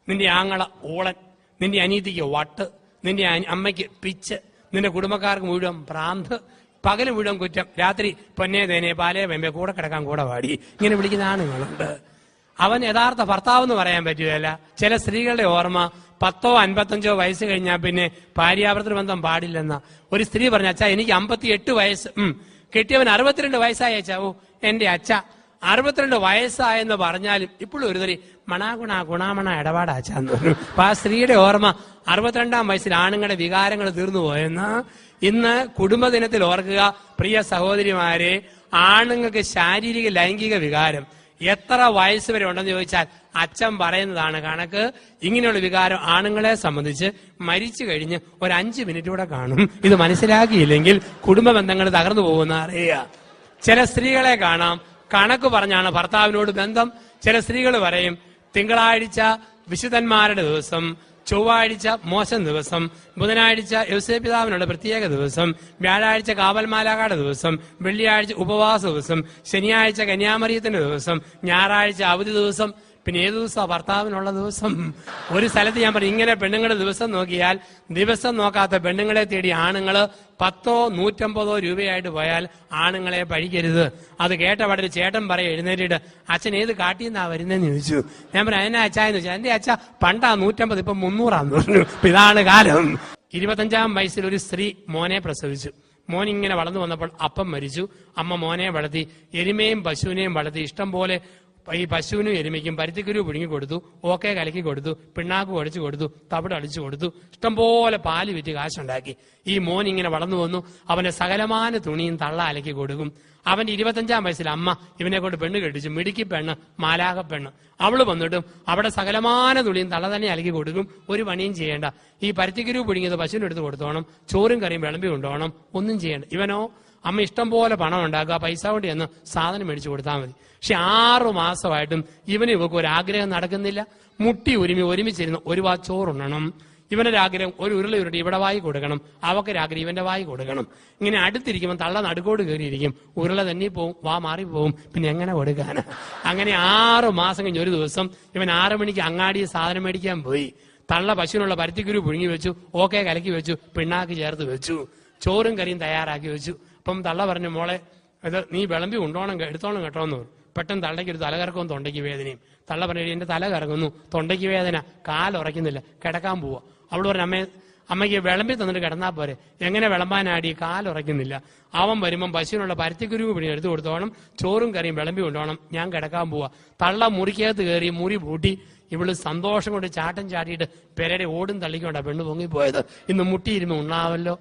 നിന്റെ ആങ്ങള ഊളൻ, നിന്റെ അനീതിക്ക് വട്ട്, നിന്റെ അമ്മയ്ക്ക് പിച്ച്, നിന്റെ കുടുംബക്കാർക്ക് മുഴുവൻ ഭ്രാന്ത്, പകല് മുഴുവൻ കുറ്റം, രാത്രി പൊന്നേ തേനെ പാലേ വെമ്പേ കൂടെ കിടക്കാൻ കൂടെ പാടി, ഇങ്ങനെ വിളിക്കുന്ന ആണുങ്ങളുണ്ട്. അവൻ യഥാർത്ഥ ഭർത്താവെന്ന് പറയാൻ പറ്റുകയല്ല. ചില സ്ത്രീകളുടെ ഓർമ്മ 10ഓ 55ഓ വയസ്സ് കഴിഞ്ഞാൽ പിന്നെ ഭാര്യാഭർത്തൃ ബന്ധം പാടില്ലെന്ന. ഒരു സ്ത്രീ പറഞ്ഞ, അച്ഛാ എനിക്ക് 58 വയസ്സ്, കെട്ടിയവൻ 62 വയസ്സായ അച്ഛാവോ. എന്റെ അച്ഛ 62 വയസ്സായെന്ന് പറഞ്ഞാലും ഇപ്പോഴും ഒരു തരി ഗുണാമണ ഇടപാടാച്ചാന്ന് പറഞ്ഞു. അപ്പൊ ആ സ്ത്രീയുടെ ഓർമ്മ 62-ാം വയസ്സിൽ ആണുങ്ങളുടെ വികാരങ്ങൾ തീർന്നു പോയെന്ന്. ഇന്ന് കുടുംബദിനത്തിൽ ഓർക്കുക, പ്രിയ സഹോദരിമാരെ, ആണുങ്ങൾക്ക് ശാരീരിക ലൈംഗിക വികാരം എത്ര വയസ്സ് വരെ ഉണ്ടെന്ന് ചോദിച്ചാൽ അച്ഛൻ പറയുന്നതാണ് കണക്ക്. ഇങ്ങനെയുള്ള വികാരം ആണുങ്ങളെ സംബന്ധിച്ച് മരിച്ചു കഴിഞ്ഞ് ഒരു 5 മിനിറ്റ് കൂടെ കാണും. ഇത് മനസ്സിലാക്കിയില്ലെങ്കിൽ കുടുംബ ബന്ധങ്ങൾ തകർന്നു പോകുന്ന അറിയുക. ചില സ്ത്രീകളെ കാണാം, കണക്ക് പറഞ്ഞാണ് ഭർത്താവിനോട് ബന്ധം. ചില സ്ത്രീകൾ പറയും, തിങ്കളാഴ്ച വിശുദ്ധന്മാരുടെ ദിവസം, ചൊവ്വാഴ്ച മോശം ദിവസം, ബുധനാഴ്ച യോസേപ്പിതാവിനുള്ള പ്രത്യേക ദിവസം, വ്യാഴാഴ്ച കാവൽമാലാഖയുടെ ദിവസം, വെള്ളിയാഴ്ച ഉപവാസ ദിവസം, ശനിയാഴ്ച കന്യാമറിയത്തിന്റെ ദിവസം, ഞായറാഴ്ച അവധി ദിവസം, പിന്നെ ഏത് ദിവസമാണ് ഭർത്താവിനുള്ള ദിവസം? ഒരു സ്ഥലത്ത് ഞാൻ പറഞ്ഞു, ഇങ്ങനെ പെണ്ണുങ്ങളുടെ ദിവസം നോക്കിയാൽ ദിവസം നോക്കാത്ത പെണ്ണുങ്ങളെ തേടി ആണുങ്ങള് 10ഓ 150ഓ രൂപയായിട്ട് പോയാൽ ആണുങ്ങളെ പഴിക്കരുത്. അത് കേട്ട പാടെ ചേട്ടൻ പറയും, എഴുന്നേറ്റിട്ട്, അച്ഛൻ ഏത് കാട്ടിന്നാ വരുന്നതെന്ന് ചോദിച്ചു. ഞാൻ പറഞ്ഞു, അതിനാ അച്ഛാന്ന് ചോദിച്ചു. എന്റെ അച്ഛ പണ്ടാ 150, ഇപ്പൊ 300 പറഞ്ഞു. ഇതാണ് കാലം. 25-ാം വയസ്സിൽ ഒരു സ്ത്രീ മോനെ പ്രസവിച്ചു. മോൻ ഇങ്ങനെ വളർന്നു വന്നപ്പോൾ അപ്പം മരിച്ചു. അമ്മ മോനെ വളർത്തി, എരുമയും പശുവിനെയും വളർത്തി. ഇഷ്ടം പോലെ ഈ പശുവിനും എരുമയ്ക്കും പരുത്തിക്കുരു പുഴുങ്ങി കൊടുത്തു, ഓക്കെ കലക്കി കൊടുത്തു, പിണ്ണാക്ക് ഒടിച്ചു കൊടുത്തു, തവിട് അടിച്ചു കൊടുത്തു, ഇഷ്ടംപോലെ പാല് വിറ്റ് കാശുണ്ടാക്കി. ഈ മോൻ ഇങ്ങനെ വളർന്നു വന്നു. അവന്റെ സകലമാന തുണിയും തള്ള അലക്കി കൊടുക്കും. അവന്റെ 25-ാം വയസ്സിൽ അമ്മ ഇവനെ കൊണ്ട് പെണ്ണ് കെട്ടിച്ചു. മിടുക്കി പെണ്ണ്, മാലാക പെണ്ണ്. അവള് വന്നിട്ടും അവിടെ സകലമാന തുണിയും തള്ള തന്നെ അലക്കി കൊടുക്കും. ഒരു പണിയും ചെയ്യേണ്ട. ഈ പരുത്തിക്കുരു പുഴുങ്ങിയത് പശുവിന് എടുത്ത് കൊടുത്തോണം, ചോറും കറിയും വിളമ്പി കൊണ്ടുപോകണം, ഒന്നും ചെയ്യേണ്ട. ഇവനോ അമ്മ ഇഷ്ടം പോലെ പണം ഉണ്ടാക്കുക, പൈസ കൊണ്ട് ചെന്ന് സാധനം മേടിച്ചു കൊടുത്താൽ മതി. പക്ഷെ 6 മാസമായിട്ടും ഇവക്ക് ഒരു ആഗ്രഹം നടക്കുന്നില്ല. മുട്ടി ഒരുമിച്ചിരുന്ന് ഒരു വാ ചോറുണ്ണണം. ഇവനൊരാഗ്രഹം ഒരു ഉരുള ഉരുട്ടി ഇവിടെ വായി കൊടുക്കണം, അവക്കൊരാഗ്രഹം ഇവന്റെ വായി കൊടുക്കണം. ഇങ്ങനെ അടുത്തിരിക്കുമ്പോൾ തള്ള നടുക്കോട് കയറിയിരിക്കും, ഉരുള തന്നെ പോവും, വാ മാറിപ്പോവും, പിന്നെ എങ്ങനെ കൊടുക്കാനാ? അങ്ങനെ 6 മാസം കഴിഞ്ഞ് ഒരു ദിവസം ഇവൻ 6 മണിക്ക് അങ്ങാടി സാധനം മേടിക്കാൻ പോയി. തള്ള പശുവിനുള്ള പരുത്തിക്കുരു പുഴുങ്ങി വെച്ചു, ഓക്കെ കലക്കി വെച്ചു, പിണ്ണാക്ക് ചേർത്ത് വെച്ചു, ചോറും കറിയും തയ്യാറാക്കി വെച്ചു. അപ്പം തള്ള പറഞ്ഞു, മോളെ ഇത് നീ വിളമ്പി എടുത്തോണം കേട്ടോ എന്ന് പറഞ്ഞു. പെട്ടെന്ന് തള്ളയ്ക്ക് ഒരു തലകറക്കവും തൊണ്ടയ്ക്ക് വേദനയും. തള്ള പറഞ്ഞു, എന്റെ തല കറങ്ങുന്നു, തൊണ്ടയ്ക്ക് വേദന, കാലുറയ്ക്കുന്നില്ല, കിടക്കാൻ പോവാ. അവള് പറഞ്ഞു, അമ്മയ്ക്ക് വിളമ്പി തന്നിട്ട് കിടന്നാ പോരെ. എങ്ങനെ വിളമ്പാനാടി, കാലുറയ്ക്കുന്നില്ല. അവൻ വരുമ്പം പശുവിനുള്ള പരുത്തിക്കുരുവ് പിടി എടുത്തു കൊടുത്തോണം, ചോറും കറിയും വിളമ്പി കൊണ്ടുപോകണം, ഞാൻ കിടക്കാൻ പോവാ. തള്ള മുറിക്കകത്ത് കയറി മുറി പൂട്ടി. ഇവള് സന്തോഷം കൊണ്ട് ചാട്ടം ചാടിയിട്ട് പെരയുടെ ഓടും തള്ളിക്കൊണ്ടാ പെണ്ണ് പൊങ്ങിപ്പോയത്. ഇന്ന് മുട്ടിയിരുന്ന് ഉണ്ണാവല്ലോ.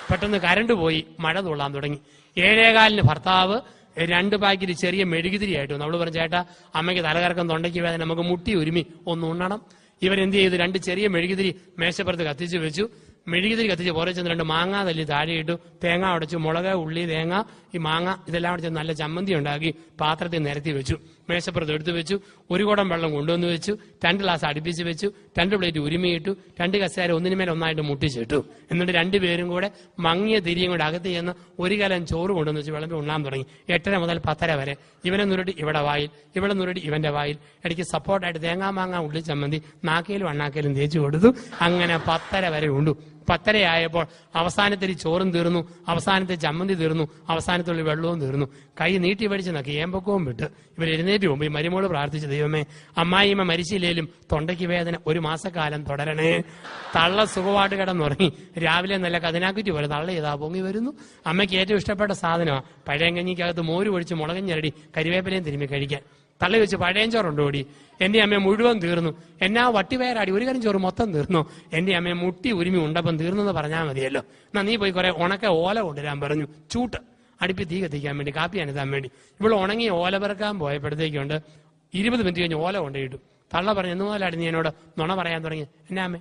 പെട്ടെന്ന് കരണ്ട് പോയി, മഴ തുള്ളാൻ തുടങ്ങി. 7:15 ഭർത്താവ് 2 പാക്കറ്റ് ചെറിയ മെഴുകുതിരിയായിട്ട് വന്നു. അവള് പറഞ്ഞു, ചേട്ടാ അമ്മയ്ക്ക് തലകറക്കം, തൊണ്ടയ്ക്ക് വേദന, നമുക്ക് മുട്ടി ഒരുമി ഒന്ന് ഉണ്ണണം. ഇവരെന്ത് ചെയ്തു, 2 ചെറിയ മെഴുകുതിരി മേശപ്പുറത്ത് കത്തിച്ചു വെച്ചു. മെഴുകുതിരി കത്തിച്ച് പുറേ ചെന്ന് 2 മാങ്ങ തല്ലി താഴെ ഇട്ടു. തേങ്ങ ഉടച്ചു, മുളക്, ഉള്ളി, തേങ്ങ, ഈ മാങ്ങ ഇതെല്ലാം കൂടെ നല്ല ചമ്മന്തി ഉണ്ടാക്കി പാത്രത്തിൽ നിരത്തി വെച്ചു. മേശപ്പുറത്ത് എടുത്തു വെച്ചു. 1 കുടം വെള്ളം കൊണ്ടുവന്ന് വെച്ചു. 2 ഗ്ലാസ് അടുപ്പിച്ച് വെച്ചു. 2 പ്ലേറ്റ് ഉരുമിയിട്ടു. 2 കസേര ഒന്നിനുമേൽ ഒന്നായിട്ട് മുട്ടിച്ചിട്ടു. എന്നിട്ട് 2 പേരും കൂടെ മങ്ങിയ തിരിയും കൂടെ അകത്ത് ചെന്ന് 1 കലം ചോറ് കൊണ്ടുവന്ന് വെച്ച് വിളമ്പി ഉണ്ണാൻ തുടങ്ങി. 8:30 മുതൽ 10:30 വരെ ഇവനെ നുരുട്ടി ഇവിടെ വായിൽ, ഇവിടെ നുരുട്ടി ഇവന്റെ വായിൽ, ഇടയ്ക്ക് സപ്പോർട്ടായിട്ട് തേങ്ങാ മാങ്ങ ഉള്ളി ചമ്മന്തി നാക്കേലും അണ്ണാക്കേലും തേച്ചു കൊടുത്തു. അങ്ങനെ 10:30 വരെ ഉണ്ടു. 10:30 ആയപ്പോൾ അവസാനത്തിൽ ചോറും തീർന്നു, അവസാനത്തെ ചമ്മന്തി തീർന്നു, അവസാനത്തുള്ള വെള്ളവും തീർന്നു. കൈ നീട്ടി പഠിച്ച് നക്കി ഏമ്പക്കവും വിട്ട് ഇവർ എഴുന്നേറ്റ് പോകുമ്പോൾ ഈ മരുമോള് പ്രാർത്ഥിച്ചു, ദൈവമേ അമ്മായിമ്മ മരിച്ചില്ലേലും തൊണ്ടയ്ക്ക് വേദന 1 മാസക്കാലം തുടരണേ. തള്ള സുഖമായിട്ട് കിടന്നുറങ്ങി. രാവിലെ നല്ല കതിനാക്കുറ്റി പോലെ തള്ള ചെയ്താ പൊങ്ങി വരുന്നു. അമ്മയ്ക്ക് ഏറ്റവും ഇഷ്ടപ്പെട്ട സാധനമാണ് പഴയ കഞ്ഞിക്കകത്ത് മോര് ഒഴിച്ച് മുളകും ഞരടി കരിവേപ്പിലയും തിരുമ്മി കഴിക്കാൻ. തള്ളി വെച്ച് പഴയഞ്ചോറുണ്ടോ ഓടി. എന്റെ അമ്മയെ മുഴുവൻ തീർന്നു. എന്നാ വട്ടിവയറാടി, 1 കരം ചോറ് മൊത്തം തീർന്നു. എന്റെ അമ്മയെ മുട്ടി ഉരുമി ഉണ്ടപ്പം തീർന്നെന്ന് പറഞ്ഞാൽ മതിയല്ലോ. എന്നാ നീ പോയി കുറെ ഉണക്ക ഓല കൊണ്ടുവരാൻ പറഞ്ഞു. ചൂട്ട് അടുപ്പി തീ കത്തിക്കാൻ വേണ്ടി, കാപ്പി അനത്താൻ വേണ്ടി. ഇവിടെ ഉണങ്ങി ഓല പെറുക്കാൻ പോയപ്പോഴത്തേക്കുണ്ട് 20 മിനിറ്റ് കഴിഞ്ഞ് ഓല കൊണ്ടുപോയിട്ടു. തള്ള പറഞ്ഞു, എന്ന് മുതലാടി നീ എന്നോട് നുണ പറയാൻ തുടങ്ങി. എന്നാ അമ്മേ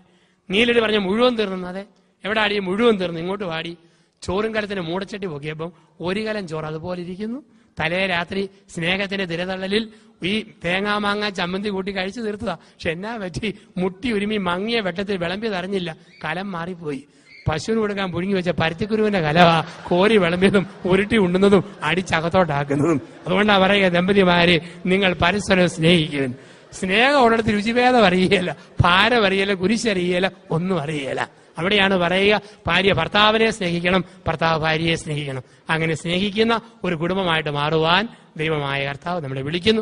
നീലടി പറഞ്ഞ മുഴുവൻ തീർന്നു. അതെ, എവിടെ ആടി മുഴുവൻ തീർന്നു, ഇങ്ങോട്ട് വാടി. ചോറും കലത്തിന് മൂടച്ചട്ടി പൊക്കിയപ്പം 1 കലം ചോറ് അതുപോലെ ഇരിക്കുന്നു. തലേ രാത്രി സ്നേഹത്തിന്റെ തിരതള്ളലിൽ ഈ തേങ്ങാ മാങ്ങ ചമ്മന്തി കൂട്ടി കഴിച്ചു തീർത്തതാ. പക്ഷെ എന്നാ പറ്റി, മുട്ടി ഉരുമി മങ്ങിയ വെട്ടത്തിൽ വിളമ്പിയത് അറിഞ്ഞില്ല, കലം മാറിപ്പോയി. പശുവിന് കൊടുക്കാൻ പുഴുങ്ങി വെച്ച പരുത്തിക്കുരുവിന്റെ കലവാ കോരി വിളമ്പിയതും ഉരുട്ടി ഉണ്ണുന്നതും അടിച്ചകത്തോട്ടാക്കുന്നതും. അതുകൊണ്ടാ പറയുക, ദമ്പതിമാരെ നിങ്ങൾ പരസ്പരം സ്നേഹിക്കും. സ്നേഹം ഉള്ളിടത്ത് രുചിഭേദം അറിയുകയില്ല, ഭാരം അറിയില്ല, കുരിശറിയില്ല, ഒന്നും അറിയില്ല. അവിടെയാണ് പറയുക, ഭാര്യ ഭർത്താവിനെ സ്നേഹിക്കണം, ഭർത്താവ് ഭാര്യയെ സ്നേഹിക്കണം. അങ്ങനെ സ്നേഹിക്കുന്ന ഒരു കുടുംബമായിട്ട് മാറുവാൻ ദൈവമായ കർത്താവ് നമ്മളെ വിളിക്കുന്നു.